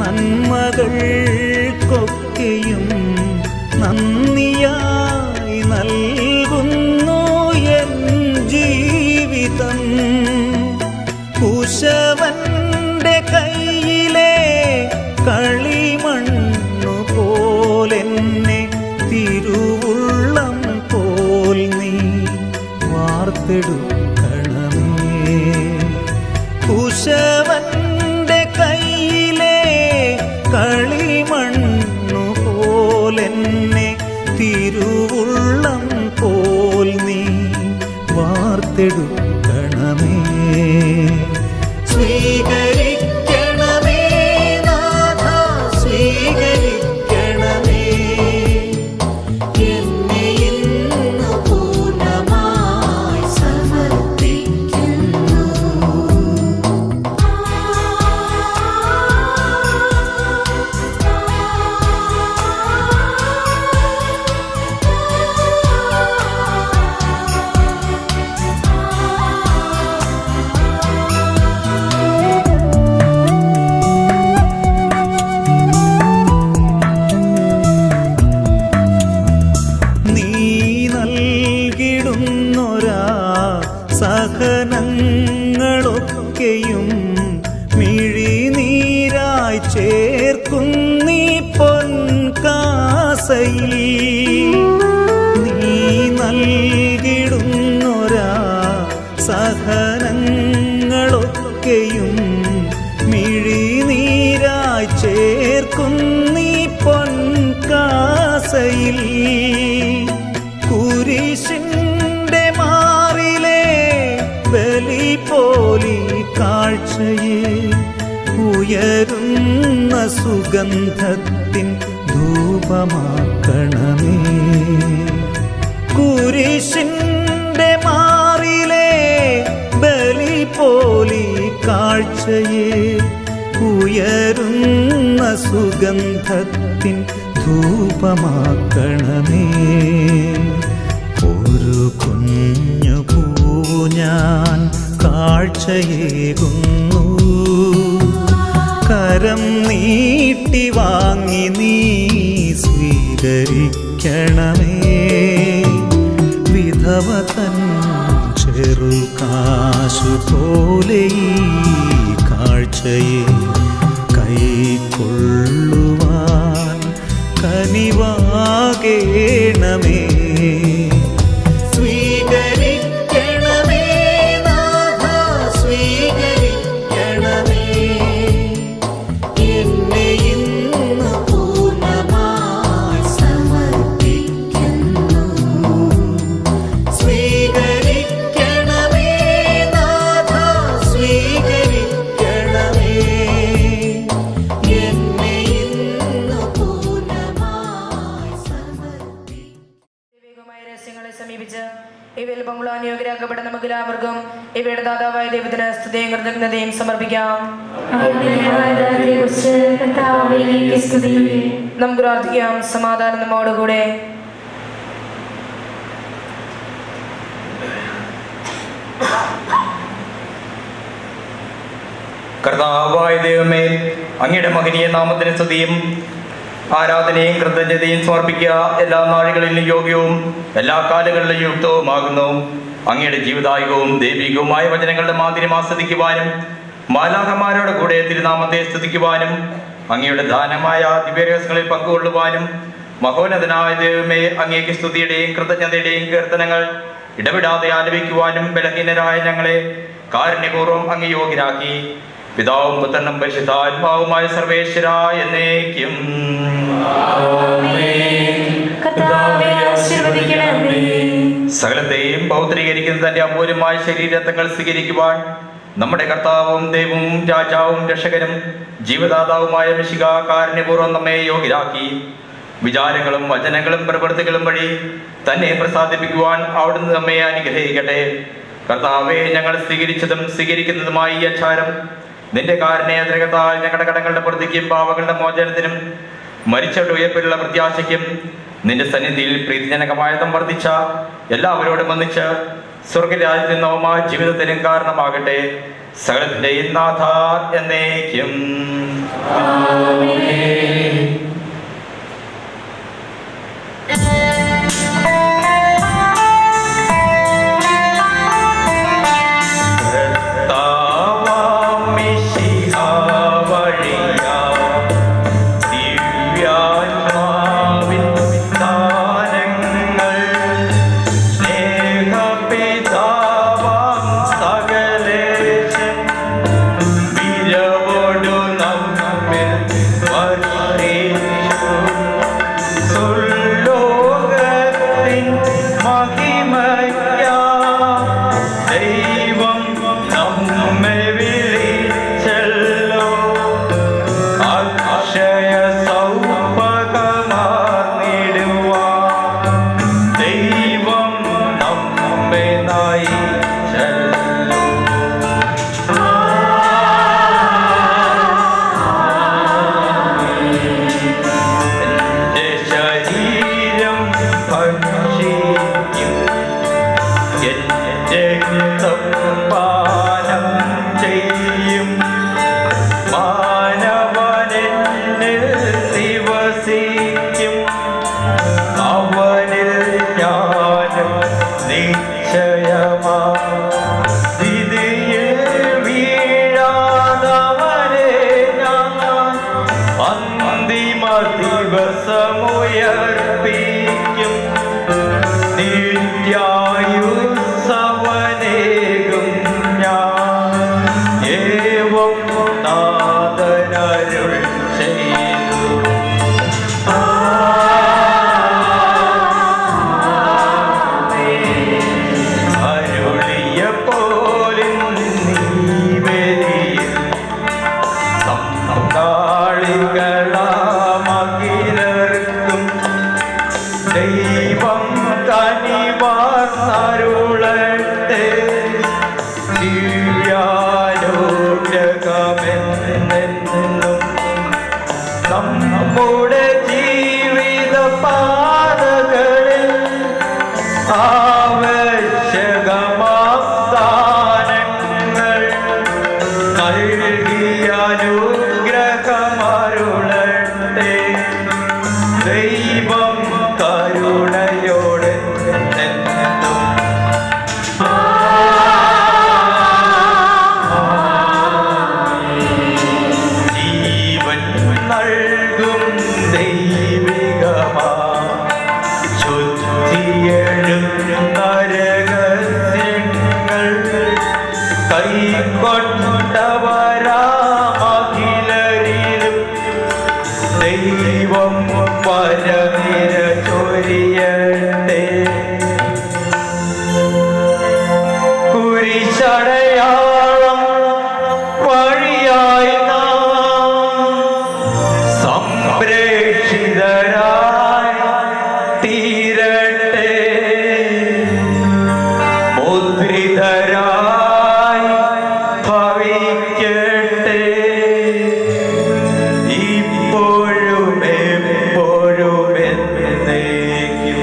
നന്മകൾക്കൊക്കെയും നന്ദിയായി നൽകുന്നു എൻ ജീവിതം. കുശവന്റെ കയ്യിലെ കളിമണ്ണു പോലെന്നെ തിരുവുള്ളം പോൽ നീ വാർത്തെടുക്കണമേ. കുശവന്റെ കയ്യിലെ കളിമണ്ണു പോലെന്നെ തിരുവുള്ളം പോൽ നീ വാർത്തെടുക്കണമേ. സ്വീകരിക്കണമേ നാഥ, സ്വീകരിക്കണമേ. എന്നെ ഇന്നു പൂർണ്ണമായി സമർപ്പിക്കുന്നു. നീ നൽകിടുന്നൊരാ സഹനങ്ങളൊക്കെയും മിഴിനീരായി ചേർക്കുന്നീ പൊൻകാസയിൽ. നീ നൽകിടുന്നൊരാ സഹനങ്ങളൊക്കെയും മിഴിനീരായി ചേർക്കുന്നീ പൊൻകാസയിൽ. കുരിശിന്റെ മാറിലെ ബലി പോലി കാഴ്ചയെ ഉയരുന്ന സുഗന്ധത്തിൻ ധൂപമാക്കണമേ. കുരിശിന്റെ മാറിലെ ബലി പോലി കാഴ്ചയെ ഉയരുന്ന സുഗന്ധത്തിൻ ധൂപമാക്കണമേ. ഒരു കുഞ്ഞു പൂവു ഞാൻ കാഴ്ചയേകുന്നു. കരം നീട്ടി വാങ്ങി നീ സ്വീകരിക്കണമേ. വിധവ തൻ ചെറുകാശു പോലെ ഈ കാഴ്ചയെ കൈക്കൊള്ളുവാൻ കനിവാകേണമേ. സ്വീകരിക്കണമേ നാഥ, സ്വീകരിക്കണമേ. എന്നെ ഇന്ന് പൂർണ്ണമായി സമർപ്പിക്കുന്നു. സ്വീകരിക്കണമേ നാഥ, സ്വീകരിക്കണമേ. എന്നെ ഇന്ന് പൂർണ്ണമായി ദൈവികമായ രഹസ്യങ്ങളെ സമീപിച്ച് ഇവയിൽ പങ്കുളാൻ യോഗ്യരാക്കപ്പെട്ട നമുക്ക് എല്ലാവർക്കും ഇവയുടെ ദാതാവായ ദൈവത്തിന് സ്തുതിയും കൃതജ്ഞതയും സമർപ്പിക്കാം. നമുക്ക് പ്രാർത്ഥിക്കാം. സമാധാനം നമ്മോടുകൂടെ. കർത്താവായ ദൈവമേ, അങ്ങയുടെ മഹനീയ നാമത്തിന് സ്തുതിയും ആരാധനയും കൃതജ്ഞതയും സമർപ്പിക്കുക എല്ലാ നാളുകളിലും യോഗ്യവും എല്ലാ കാലങ്ങളിലും യുക്തവുമാകുന്നു. അങ്ങയുടെ ജീവദായകവും ദൈവികവുമായ വചനങ്ങളുടെ മാതിരി ആസ്വദിക്കുവാനും മാലാഖമാരോട് കൂടെ തിരുനാമത്തെ സ്തുതിക്കുവാനും അങ്ങയുടെ ദാനമായ ദിവ്യരഹസ്യങ്ങളിൽ പങ്കുകൊള്ളുവാനും മഹോന്നതനായ ദൈവമേ, അങ്ങേക്ക് സ്തുതിയുടെയും കൃതജ്ഞതയുടെയും കീർത്തനങ്ങൾ ഇടവിടാതെ ആലപിക്കുവാനും ബലഹീനരായ ഞങ്ങളെ കാരുണ്യപൂർവ്വം അങ്ങ് യോഗ്യരാക്കി. പിതാവും പുത്രനും പരിശുദ്ധാത്മാവുമായ സർവേശ്വര എന്നേക്കും. സകലത്തെയും പൗത്രീകരിക്കുന്ന തന്റെ അമൂല്യമായ ശരീരത്തങ്ങൾ സ്വീകരിക്കുവാൻ നമ്മുടെ കർത്താവും ദൈവവും രാജാവും രക്ഷകനും ജീവദാതാവുമായ മിശിഹ കാരുണ്യപൂർവ്വം നമ്മെ യോഗ്യരാക്കി. വിചാരങ്ങളും വചനങ്ങളും പ്രവൃത്തികളും വഴി തന്നെ പ്രസാദിപ്പിക്കുവാൻ അവിടുന്ന് നമ്മെ അനുഗ്രഹിക്കട്ടെ. കർത്താവെ, ഞങ്ങൾ സ്വീകരിച്ചതും സ്വീകരിക്കുന്നതുമായ ഈ ആചാരം നിന്റെ കാരുണ്യദ്രകത്താൽ ഞങ്ങളുടെ കടങ്ങളുടെ പ്രതിക്കും പാവങ്ങളുടെ മോചനത്തിനും മരിച്ചവരുടെ ഉയർപ്പിലുള്ള പ്രത്യാശയ്ക്കും നിന്റെ സന്നിധിയിൽ പ്രീതിജനകമായതും വർദ്ധിച്ച എല്ലാവരോടും ഒന്നിച്ച് സ്വർഗരാജ്യത്തിൽ നവമായ ജീവിതത്തിനും കാരണമാകട്ടെ. സകലത്തിന്റെയും നാഥ എന്നേക്കും. ബലിയർപ്പിക്കും നിത്യായുസ്സവനേകും ഞാൻ ഏവം നാഥനരുൾ ചെയ്തു. അരുളിയ പോലിൻ നീവേദിയിൽ സംതാളികളാമകിലർക്കും ദൈവം കനിവാർന്നരുളട്ടെ. ദിവ്യാലോകമെന്നെന്നും നമ്മുടെ ജീവിത പാതകളിൽ ആവശ്യകമാം ദാനങ്ങൾ നൽകിയ അനുഗ്രഹമരുളട്ടെ. ദൈവം കരുണയോടെ എന്നെന്നും ജീവൻ നൽകും ദൈവികമാ ശുദ്ധിയെഴും നരകസ്യങ്ങൾ കൈക്കൊണ്ടവരാമഖിലരിലും ദൈവം പരനിര ചൊരിയട്ടെ. കുരിശടയാളം വഴിയായി നാം സംപ്രേക്ഷിതരായി തീരട്ടെ. മുദ്രിതരായി ഭവിക്കട്ടെ. ഇപ്പോഴും എപ്പോഴും എന്നേക്കും.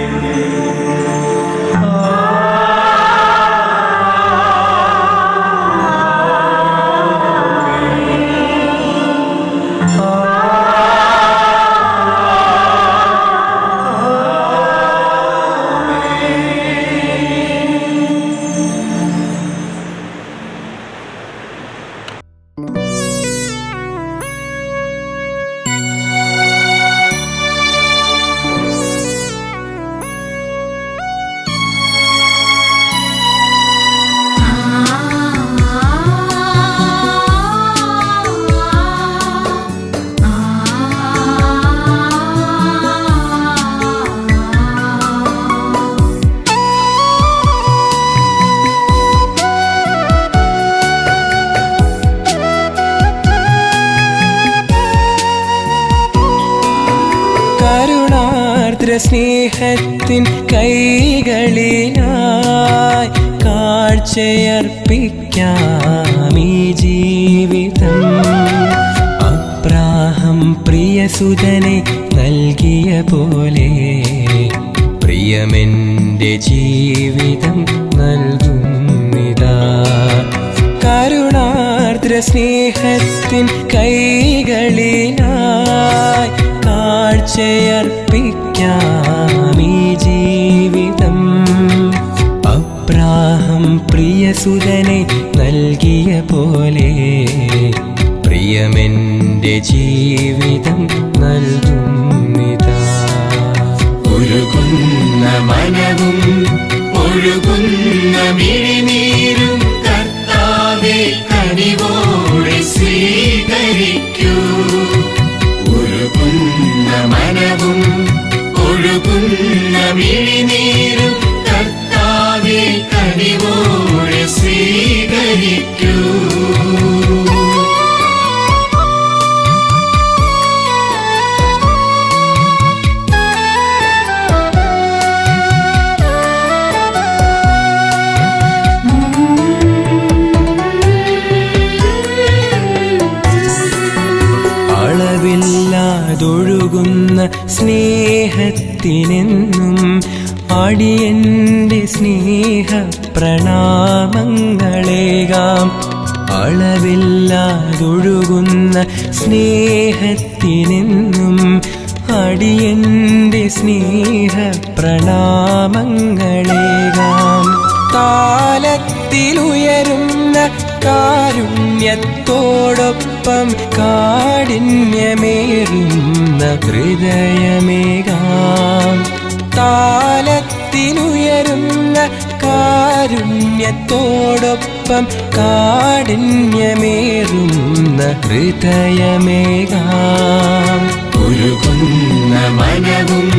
കരുണാർദ്ര സ്നേഹത്തിൻ കൈകളിലായി കാഴ്ചയർപ്പിക്കാം ഈ ജീവിതം. അബ്രാഹം പ്രിയസുതനെ നൽകിയ പോലെ പ്രിയമെൻ്റെ ജീവിതം നൽകുന്നിതാ. കരുണാർദ്ര സ്നേഹത്തിൻ കൈകളിലായി കാഴ്ചയർപ്പിക്കാം ഈ ജീവിതം. അബ്രാഹം പ്രിയസുതനെ നൽകിയ പോലെ പ്രിയമെൻ്റെ ജീവിതം നൽകുന്നിതാ. ഒഴുകുന്ന മനവും ഒഴുകുന്ന മിഴിനീരും കർത്താവേ കനിവോടെ സ്വീകരിക്കൂ. ഒഴുകുന്ന മനവും ഒഴുകുന്ന മിഴിനീരും കർത്താവേ കനിവോടെ സ്വീകരിക്കൂ. അളവില്ലാതൊഴുകുന്ന സ്നേഹത്തിനെന്നും അടിയന്റെ സ്നേഹ പ്രണാമങ്ങളേകാം. അളവില്ലാതൊഴുകുന്ന സ്നേഹത്തിനെന്നും അടിയന്റെ സ്നേഹ പ്രണാമങ്ങളേകാം. താലത്തിലുയരുന്ന കാരുണ്യത്തോടൊപ്പം തോടൊപ്പം കാഠിന്യമേറുന്ന ഹൃദയമേകാം. താലത്തിനുയരുന്ന കാരുണ്യത്തോടൊപ്പം കാഠിന്യമേറുന്ന ഹൃദയമേകാം. ഉരുകുന്ന മനവും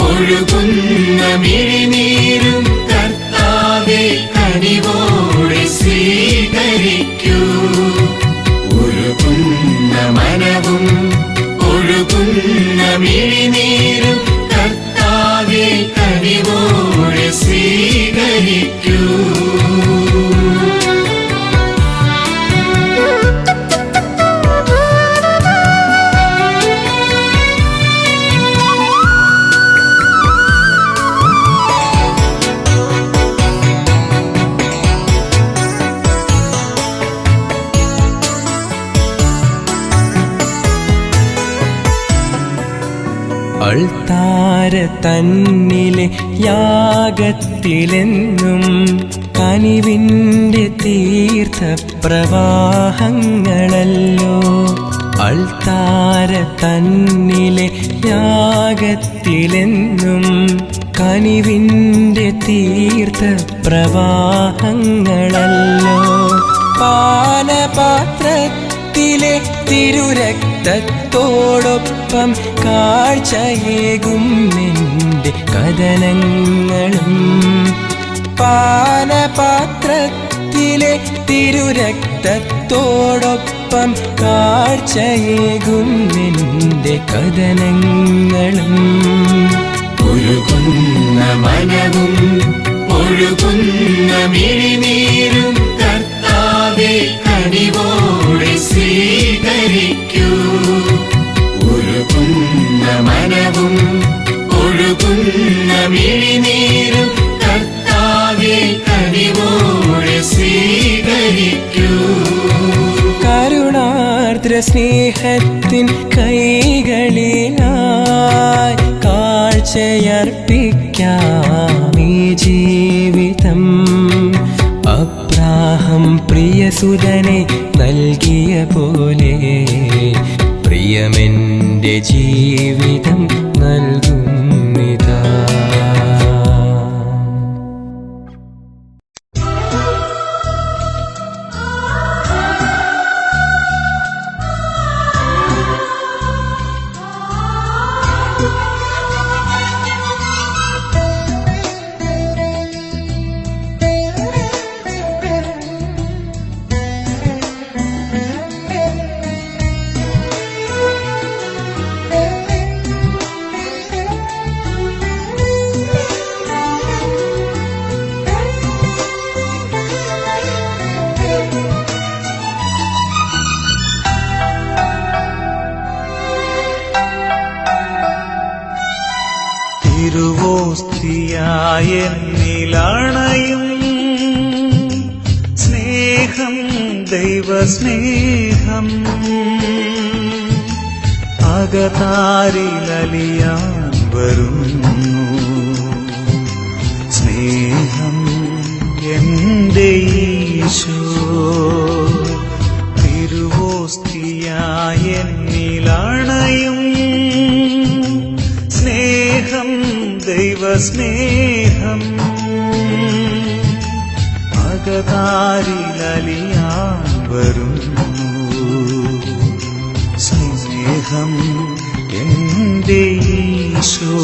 ഒഴുകുന്ന മിഴിനീരും കർത്താവേ കനിവോടെ സ്വീകരിക്കൂ. ഉരുകുന്ന മനവും ഒഴുകുന്ന മിഴിനീരും കർത്താവേ കനിവോടെ സ്വീകരിക്കൂ. അൾത്താര തന്നിലെ യാഗത്തിലെന്നും കനിവിൻ്റെ തീർത്ഥപ്രവാഹങ്ങളല്ലോ. അൾത്താര തന്നിലെ യാഗത്തിലെന്നും കനിവിൻ്റെ തീർത്ഥപ്രവാഹങ്ങളല്ലോ. പാനപാത്രത്തിലെ തിരുരക്തത്തോടൊപ്പം കാഴ്ചയേകും നിന്റെ കഥനങ്ങളും. പാനപാത്രത്തിലെ തിരുരക്തത്തോടൊപ്പം കാഴ്ചയേകും നിന്റെ കഥനങ്ങളും. ഒഴുകുന്ന മനവും ഒഴുകുന്ന മിഴിനീരും കർത്താവേ കനിവോടെ സ്വീകരിക്കൂ. ഒഴുകുന്ന മനവും ഒഴുകുന്ന മിഴിനീരും കർത്താവേ കനിവോടെ സ്വീകരിക്കൂ. കരുണാർദ്ര സ്നേഹത്തിൻ കൈകളിലായി കാഴ്ചയർപ്പിക്കാം ഈ ജീവിതം. അബ്രാഹം പ്രിയസുതനെ നൽകിയ പോലെ പ്രിയമെൻ്റെ ജീവിതം നൽകുന്നിതാ. തിരുവോസ്തിയായെന്നിലണയും സ്നേഹം ദൈവസ്നേഹം അകതാരിലലിയാൻ വരുന്നു. സ്നേഹം എന്റെ ഈശോ തിരുവോസ്തിയായെന്നിലണയും സ്നേഹം ദൈവസ്നേഹം അകതാരിലലിയാൻ വരുന്നു. സ്നേഹം എന്റെ ഈശോ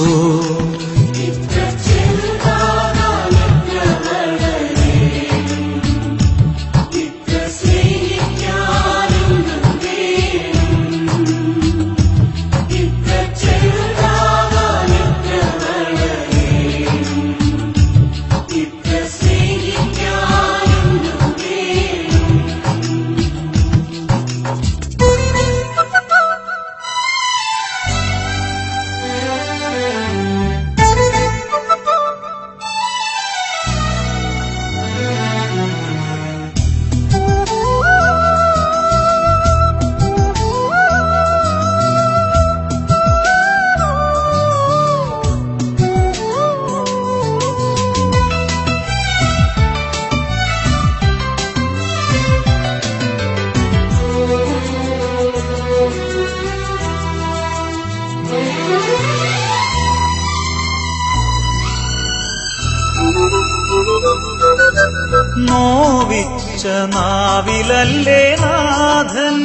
നാവിലല്ലേ നാഥൻ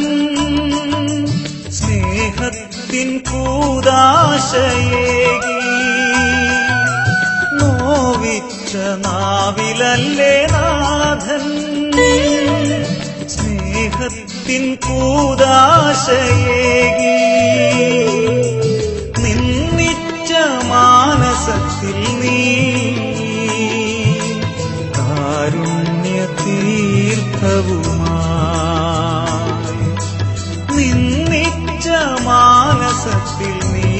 സ്നേഹത്തിൻ കൂദാശയേകി നോവിച്ച നാവിലല്ലേ നാഥൻ സ്നേഹത്തിൻ കൂദാശയേകി നിന്നിച്ച മാനസത്തിൽ നീ കാരുണ്യ തീർത്ഥവുമായി നിന്നിച്ച മാനസത്തിൽ നീ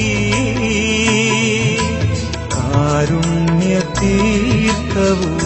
കാരുണ്യ തീർത്ഥവുമായി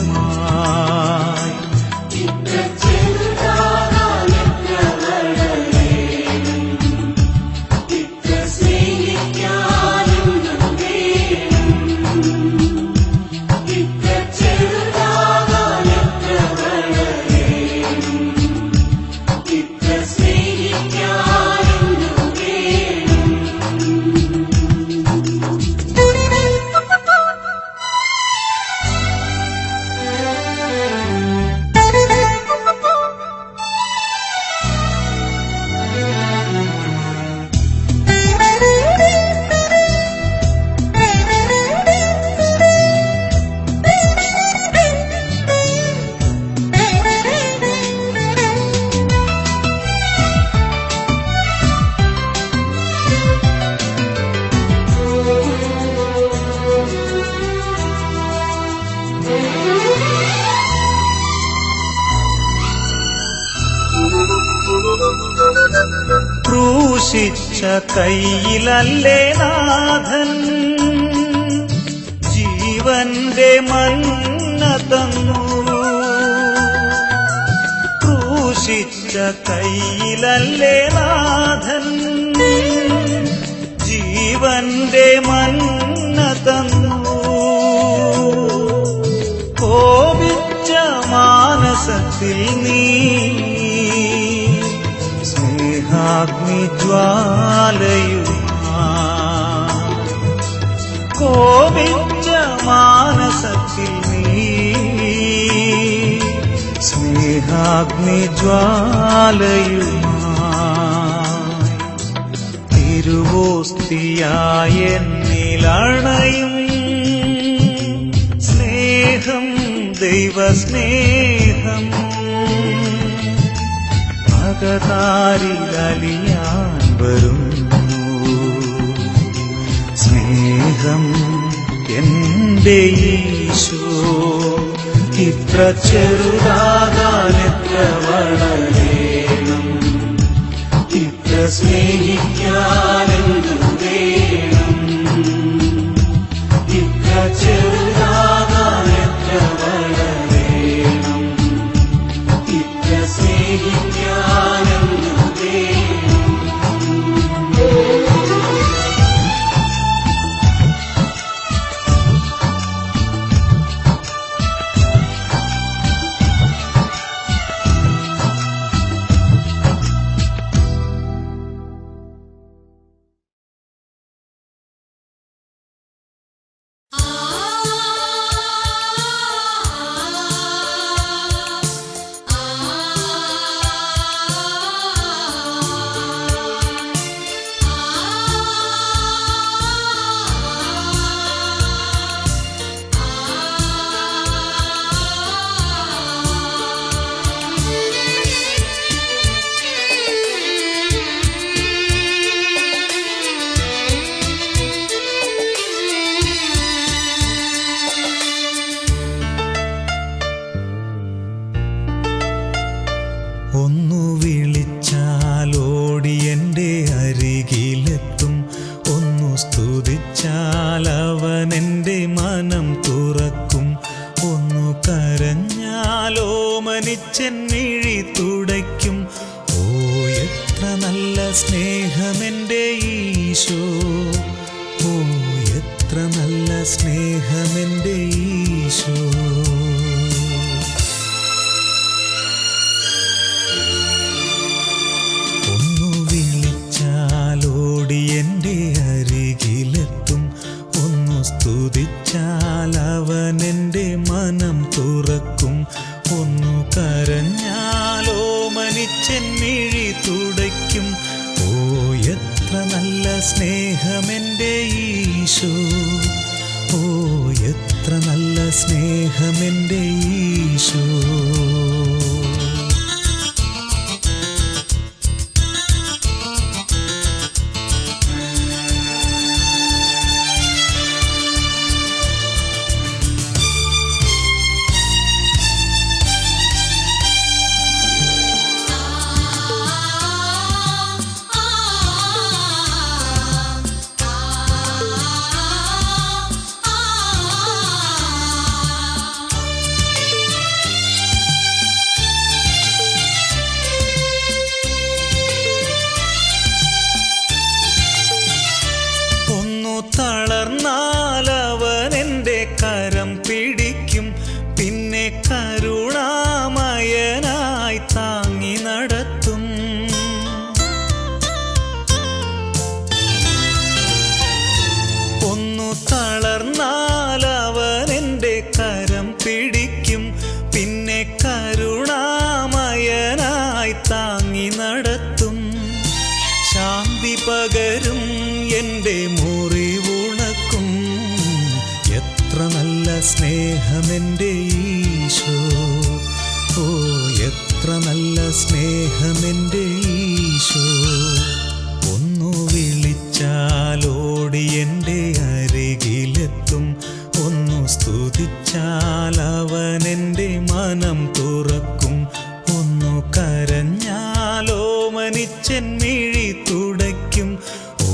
ക്രൂശിച്ച കൈയിലല്ലേ നാഥൻ ജീവന്റെ മന്ന തന്നു ക്രൂശിച്ച കൈയിലല്ലേ നാഥൻ ജീവന്റെ മന്ന തന്നു കോപിച്ച മാനസത്തിൽ നീ സ്നേഹാഗ്നിജ്വാലയുമായി കോപിച്ച മാനസത്തിൽ നീ സ്നേഹാഗ്നിജ്വാലയുമായി തിരുവോസ്തിയായ എന്നിലണയും സ്നേഹം ദൈവസ്നേഹം അകതാരിലലിയാൻ വരുന്നു സ്നേഹം എന്റെ ഈശോ ഇത്ര ചെറുതാകാൻ എത്ര വളരണം ഇത്ര സ്നേഹിക്കാൻ എന്തു വേണം ഇത്ര ചെറുതാകാൻ എത്ര വളരണം ഇത്ര സ്നേഹിക്കാൻ എന്തു വേണം ഒന്നു വിളിച്ചാലോടി എൻ്റെ അരികിലെത്തും ഒന്നു സ്തുതിച്ചാൽ അവൻ എൻ്റെ മനം തുറക്കും ഒന്നു കരഞ്ഞാലോ മനിച്ചൻ മിഴി തുടയ്ക്കും ഓ എത്ര നല്ല സ്നേഹമെൻ്റെ ഈശോ ഓ എത്ര നല്ല സ്നേഹമെൻ്റെ ഈശോ എൻ്റെ അരികിലെത്തും ഒന്നു സ്തുതിച്ചാൽ അവൻ എൻ്റെ മനം തുറക്കും ഒന്നു കരഞ്ഞാൽ സ്നേഹമെൻ്റെ ഈശോ, ഓ എത്ര നല്ല സ്നേഹമെൻ്റെ ഈശോ. തളർന്നാലവനെൻ്റെ കരം പിടിക്കും, പിന്നെ കരുണാമയനായി താങ്ങി നടത്തും. ഒന്നു തളർന്നാലവനെൻ്റെ കരം പിടിക്കും, പിന്നെ കരുണാമയനായി താങ്ങി നടത്തും. ശാന്തി പകരും എൻ്റെ മുറിവുണക്കും, എത്ര നല്ല സ്നേഹമെൻ്റെ ഈശോ, ഓ എത്ര നല്ല സ്നേഹമെൻ്റെ ഈശോ. ഒന്നു വിളിച്ചാലോടി എൻ്റെ അരികിലെത്തും, ഒന്നു സ്തുതിച്ചാൽ അവനെൻ്റെ മനം തുറക്കും. ഒന്നു കരഞ്ഞാലോ മനിച്ചൻ മിഴി തുടയ്ക്കും, ഓ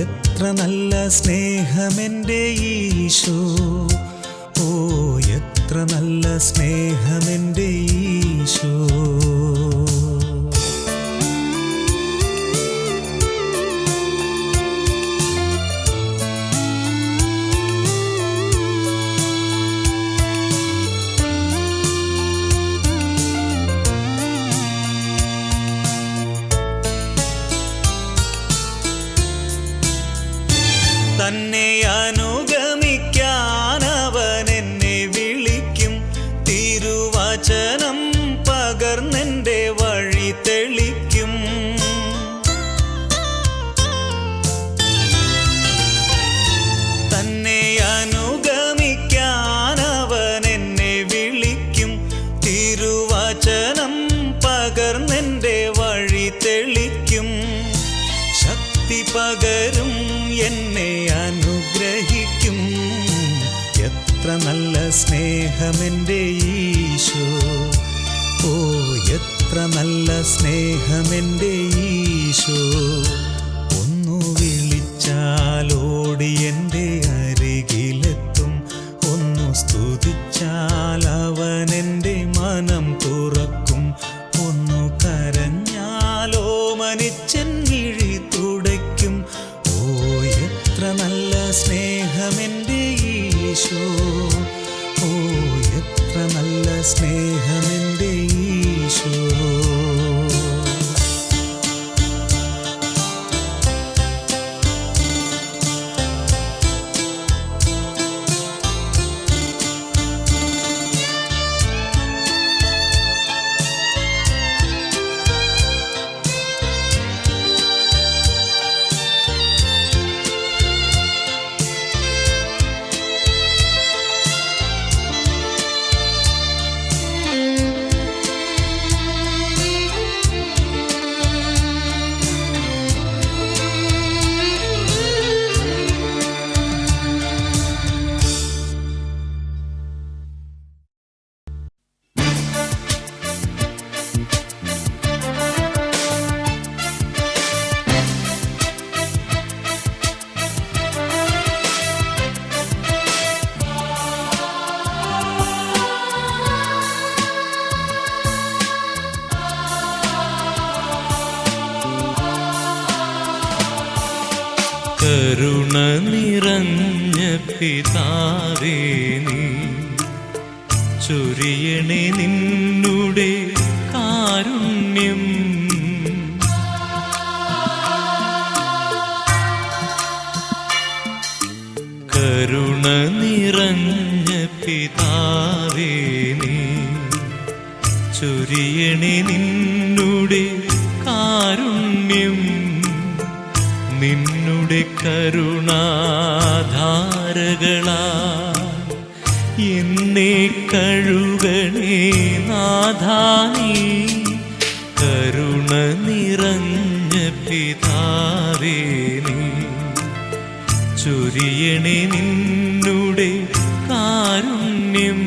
എത്ര നല്ല സ്നേഹമെൻ്റെ ഈശോ, ഓ എത്ര നല്ല സ്നേഹമെൻ്റെ ഈശോ. തന്നെ അനുഗമിക്കാൻ അവൻ എന്നെ വിളിക്കും, തിരുവചനം പകർന്നെൻ്റെ വഴി തെളിക്കും. തന്നെ അനുഗമിക്കാൻ അവൻ എന്നെ വിളിക്കും, തിരുവചനം പകർന്നെൻ്റെ വഴി തെളിക്കും. ശക്തി പകരും എന്നെ അനുഗ്രഹിക്കും, എത്ര നല്ല സ്നേഹമെൻ്റെ ഈശോ, ഓ എത്ര നല്ല സ്നേഹമെൻ്റെ ഈശോ. ഒന്നു വിളിച്ചാലോടി എൻ്റെ അരികിലെത്തും, ഒന്നു സ്തുതിച്ചാൽ അവനെൻ്റെ മനം തുറക്കും. ഒന്നു കരഞ്ഞാലോ മനിച്ചൻ മിഴി തുടയ്ക്കും, ഓ എത്ര നല്ല സ്നേഹമെൻ്റെ ഈശോ, ഓ എത്ര നല്ല സ്നേഹമെൻ്റെ ഈശോ. കരുണ നിറഞ്ഞ പിതാവേ നീ ചൊരിയണേ നിന്നുടെ കാരുണ്യം. കരുണ നിറഞ്ഞ പിതാവേ നീ ചൊരിയണേ നിന്നുടെ കാരുണ്യം. നിന്നുടെ കരുണാധാരകളാ എന്നെ കഴുകണേ നാഥാനീ. കരുണ നിറഞ്ഞ പിതാവേ നീ ചൊരിയണേ നിന്നുടെ കാരുണ്യം.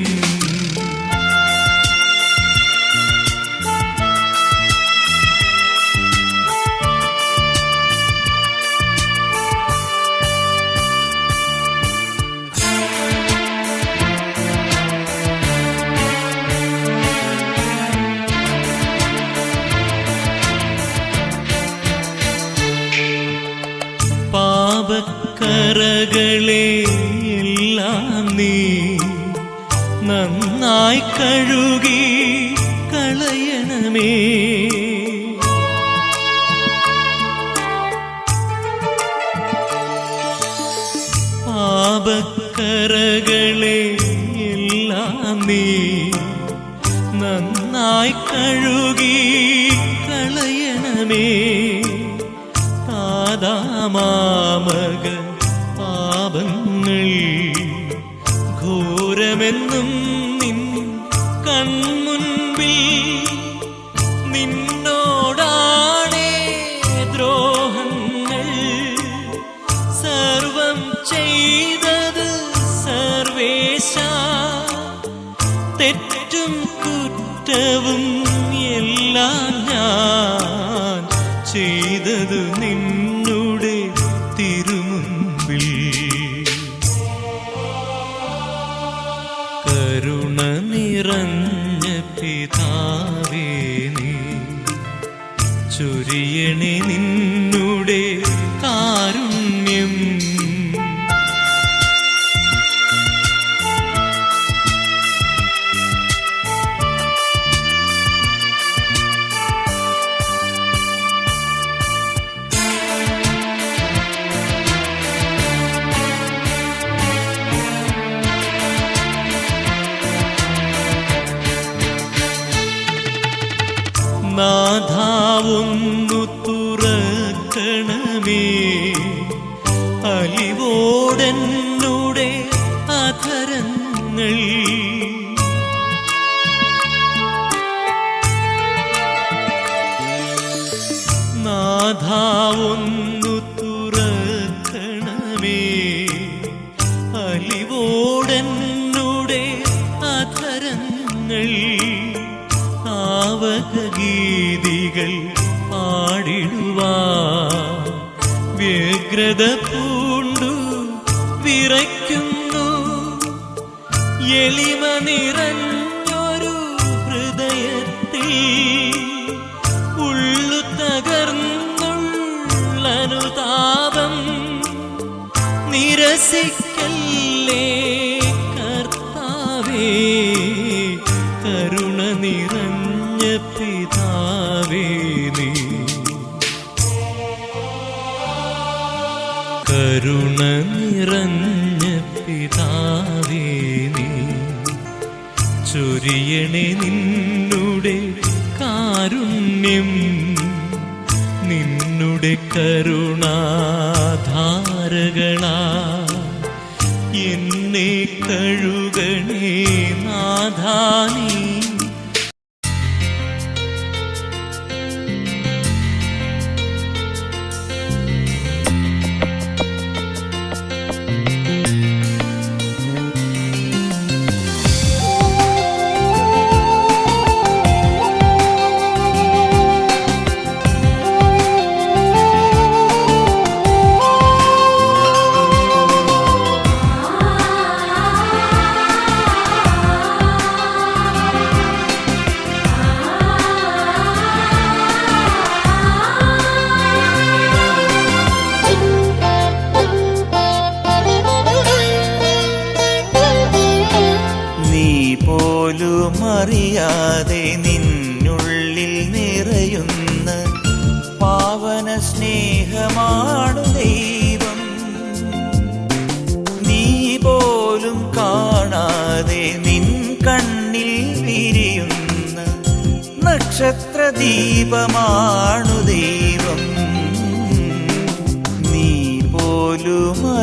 പാപക്കറകളെ എല്ലാം നീ നന്നായി കഴുകി കളയണമേ. പാപക്കറകളെ എല്ലാം നീ നന്നായി കഴുകി കളയണമേ. മാമക പാപങ്ങൾ ഘോരമെന്നും നിൻ കൺമുൻപിൽ നിന്നോടാണേ ദ്രോഹങ്ങൾ സർവം ചെയ്തത് സർവേശ. തെറ്റും കുറ്റവും എല്ലാം ഞാൻ ചെയ്തത് നിന്നുടെ തിരുമുൻപിൽ. കരുണ നിറഞ്ഞ പിതാവേ നീ ചൊരിയണേ നിന്നുടെ കാരുണ്യം. നാഥാവൊന്നു തുറക്കണമേ അലിവോടെന്നുടെ അധരങ്ങൾ. നാഥാവൊന്നു തുറക്കണമേ അലിവോടെന്നുടെ അധരങ്ങൾ. ഗീതികൾ പാടിടുവാ വ്യഗ്രത പൂണ്ടു വിറയ്ക്കുന്നു. എളിമ നിറഞ്ഞൊരു ഹൃദയത്തിൽ ഉള്ളു തകർന്നുള്ളനുതാപം നിരസിക്കല്ലേ കർത്താവേ. കരുണ നിറഞ്ഞ പിതാവേ നീ കരുണ നിറഞ്ഞ പിതാവേ നീ ചൊരിയണേ നിന്നുടെ കാരുണ്യം. നിന്നുടെ കരുണാധാരകളാ എന്നെ കഴുകണേ നാഥാനീ. അറിയാതെ നിന്നുള്ളിൽ നിറയുന്ന പാവന സ്നേഹമാണു ദൈവം. നീ പോലും കാണാതെ നിൻ കണ്ണിൽ വിരിയുന്ന നക്ഷത്ര ദീപമാണു ദൈവം.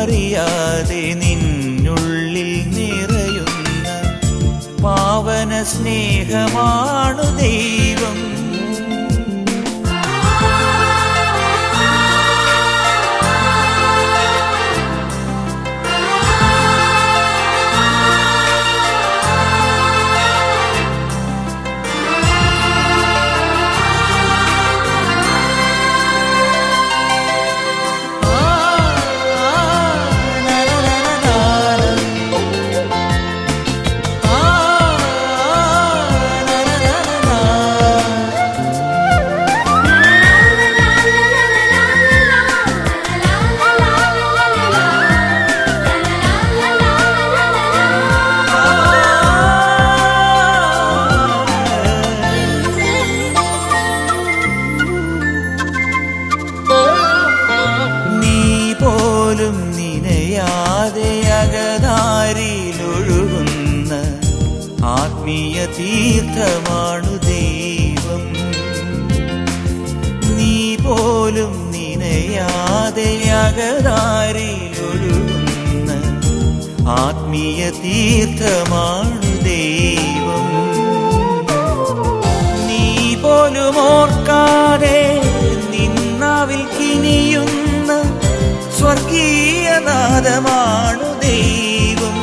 അറിയാതെ നിന്നുള്ളിൽ നിറയുന്ന പാവന സ്നേഹമാണു ദൈവം. തീർത്ഥമാണു ദൈവം. നീ പോലും നിനയാതെ അകതാരിലൊഴുകുന്ന ആത്മീയ തീർത്ഥമാണു ദൈവം. നീ പോലും ഓർക്കാതെ നിന്നാവിൽ കിനിയുന്ന സ്വർഗീയനാദമാണു ദൈവം.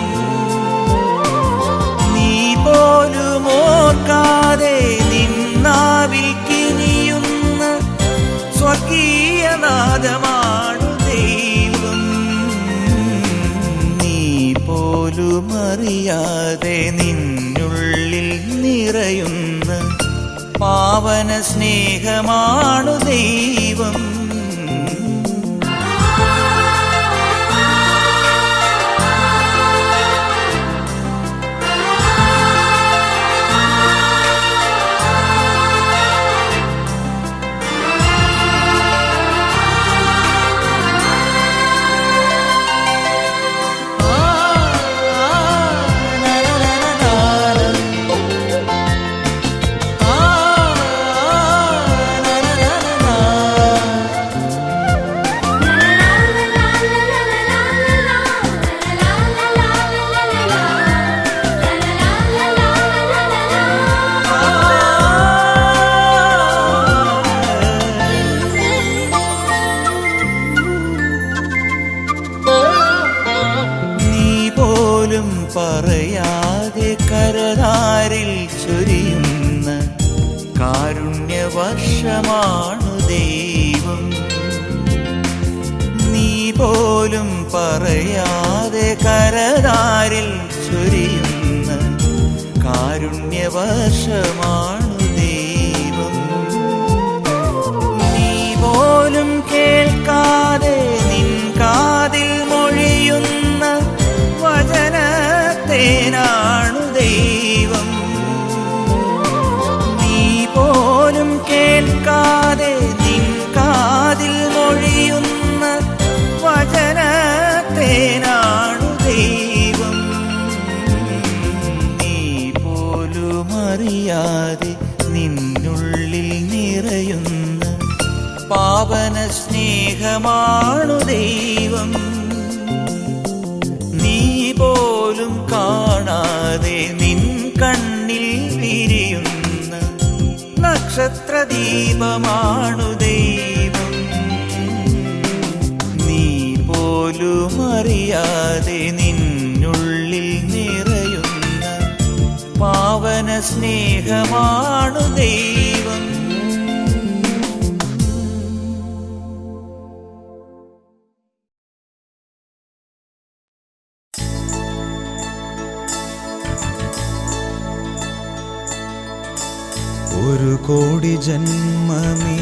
നീ പോലും ഓർക്കാതെ നിന്നാവിൽ കിനിയുന്ന സ്വർഗീയനാദമാണു ദൈവം. നീ പോലും അറിയാതെ നിന്നുള്ളിൽ നിറയുന്ന പാവന സ്നേഹമാണു ദൈവം. പറയാതെ കരതാരിൽ ചൊരിയുന്ന കാരുണ്യവർഷമാണു ദൈവം. നീ പോലും പറയാതെ കരതാരിൽ ചൊരിയുന്ന കാരുണ്യവർഷമാണു ദൈവം. നീ പോലും കേൾക്കാതെ നിൻ കാതിൽ മൊഴിയുന്ന വചനത്തേനാണു ദൈവം. നീ പോലും കേൾക്കാതെ നിൻ കാതിൽ മൊഴിയുന്ന വചനത്തേനാണു ദൈവം. നീ പോലും അറിയാതെ നിന്നുള്ളിൽ നിറയുന്ന പാവന സ്നേഹമാണു ദൈവം. നീ പോലും കാണാതെ നിൻ കണ്ണിൽ വിരിയുന്ന നക്ഷത്രദീപമാണു ദൈവം. നീ പോലും അറിയാതെ നിന്നുള്ളിൽ നിറയുന്ന പാവന സ്നേഹമാണു ദൈവം. ഒരു കോടി ജന്മമേ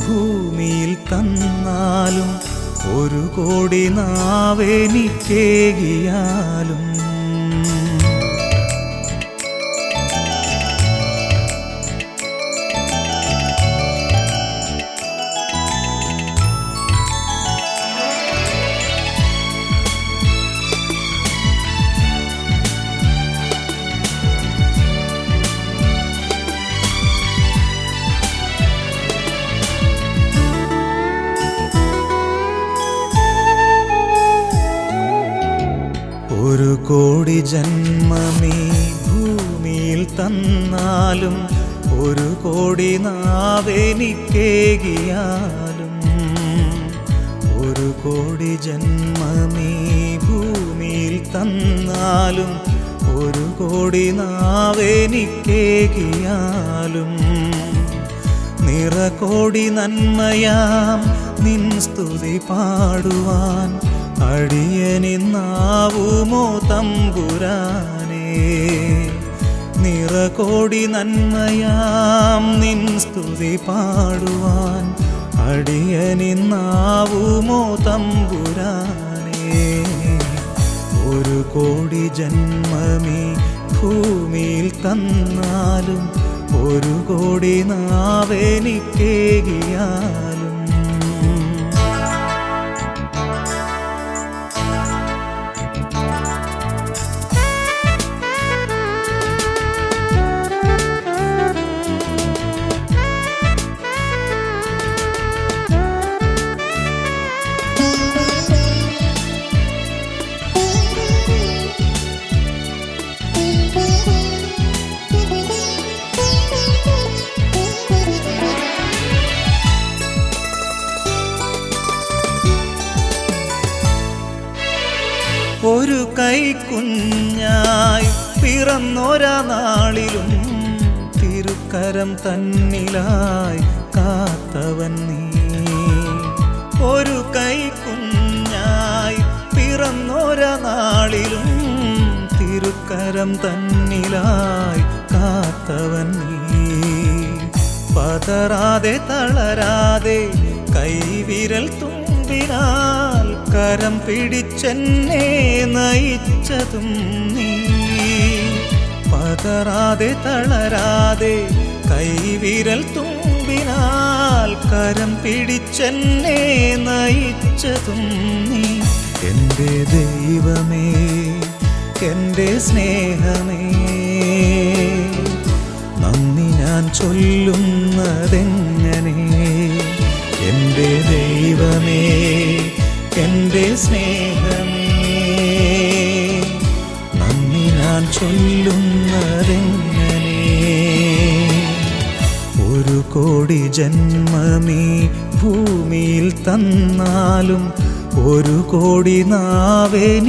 ഭൂമിയിൽ തന്നാലും ഒരു കോടി നാവെനിക്കേകിയാലും തന്നാലും ഒരു കോടി നാവെനിക്കേകിയാലും ഒരു കോടി ജന്മമീ ഭൂമിയിൽ തന്നാലും ഒരു കോടി നാവെനിക്കേകിയാലും നിറകോടി നന്മയാം നിൻ സ്തുതി പാടുവാൻ അടിയനിന്നാവുമോ തമ്പുരാനേ. നിറകോടി നന്മയാം നിൻ സ്തുതി പാടുവാൻ അടിയനിന്നാവുമോ തമ്പുരാനേ. ഒരു കോടി ജന്മമീ ഭൂമിയിൽ തന്നാലും ഒരു കോടി നാവെനിക്കേകിയാലും ഒരു കൈക്കുഞ്ഞായി പിറന്നൊരാ നാളിലും തിരുക്കരം തന്നിലായി കാത്തവൻ നീ. ഒരു കൈക്കുഞ്ഞായി പിറന്നൊരാ നാളിലും തിരുക്കരം തന്നിലായി കാത്തവൻ നീ. പതറാതെ തളരാതെ കൈവിരൽ തുമ്പിനാൽ കരം പിടിച്ചെന്നെ നയിച്ചതും നീ. പതറാതെ തളരാതെ കൈവിരൽ തുമ്പിനാൽ കരം പിടിച്ചെന്നെ നയിച്ചതും നീ. എൻ്റെ ദൈവമേ, എൻ്റെ സ്നേഹമേ, നന്ദി ഞാൻ ചൊല്ലുന്നതെങ്ങനെ. എൻ്റെ ദൈവമേ, എൻ്റെ സ്നേഹമേ, നന്ദി ഞാൻ ചൊല്ലുന്നതെങ്ങനെ. ഒരു കോടി ജന്മമീ ഭൂമിയിൽ തന്നാലും ഒരു കോടി നാവെനിക്കേകിയാലും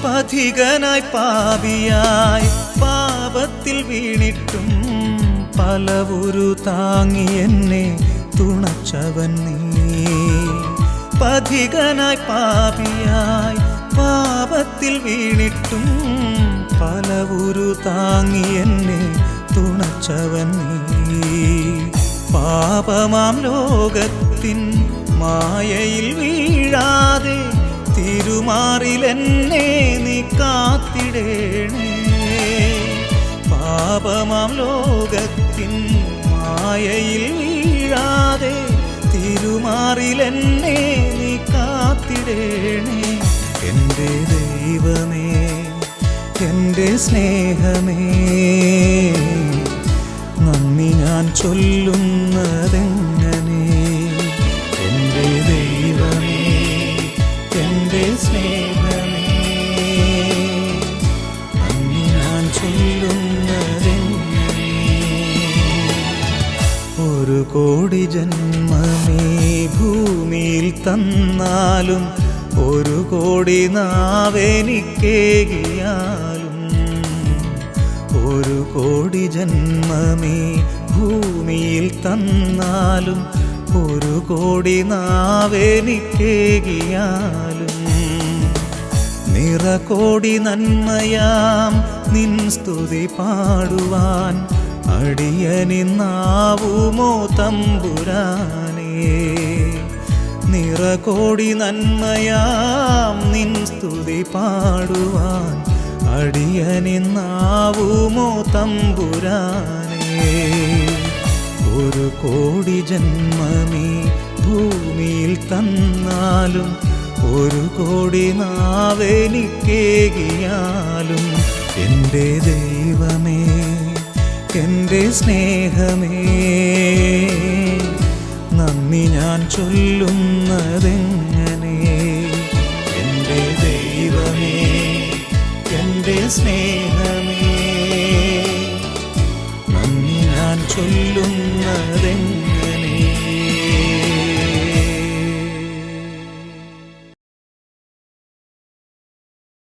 പഥികനായി പാപിയായി പാപത്തിൽ വീണിട്ടും പലവുരു താങ്ങി എന്നെ തുണച്ചവൻ നീ. പഥികനായി പാപിയായി പാപത്തിൽ വീണിട്ടും പലവുരു താങ്ങി എന്നെ തുണച്ചവൻ നീ. പാപമാം ലോകത്തിൻ മായയിൽ വീഴാതെ തിരുമാറിലെന്നെ നീ കാത്തിടേണേ. പാപമാം ലോകത്തിൻ മായയിൽ വീഴാതെ തിരുമാറിലെന്നെ നീ കാത്തിടേണേ. എൻ്റെ ദൈവമേ, എൻ്റെ സ്നേഹമേ, നന്ദി ഞാൻ ചൊല്ലുന്നതെങ്ങനെ. എൻ്റെ ദൈവമേ, എൻ്റെ സ്നേഹമേ, നന്ദി ഞാൻ ചൊല്ലുന്നതെങ്ങനെ. ഒരു കോടി ജന്മമേ ഭൂമിയിൽ തന്നാലും ഒരു കോടി നാവെനിക്കേകിയാലും ഒരു കോടി ജന്മമേ ഭൂമിയിൽ തന്നാലും ഒരു കോടി നാവെനിക്കേകിയാലും നിറകോടി നന്മയാം നിൻ സ്തുതി പാടുവാൻ അടിയനിന്നാവുമോ തമ്പുരാനേ. നിറകോടി നന്മയാം നിൻ സ്തുതി പാടുവാൻ അടിയനിന്നാവുമോ തമ്പുരാനേ. ഒരു കോടി ജന്മമീ ഭൂമിയിൽ തന്നാലും ഒരു കോടി നാവെനിക്കേകിയാലും എൻ്റെ ദൈവമേ, എൻ്റെ സ്നേഹമേ, നന്ദി ഞാൻ ചൊല്ലുന്നതെങ്ങനെ? എൻ്റെ ദൈവമേ, എൻ്റെ സ്നേഹമേ, നന്ദി ഞാൻ ചൊല്ലുന്നതെങ്ങനെ?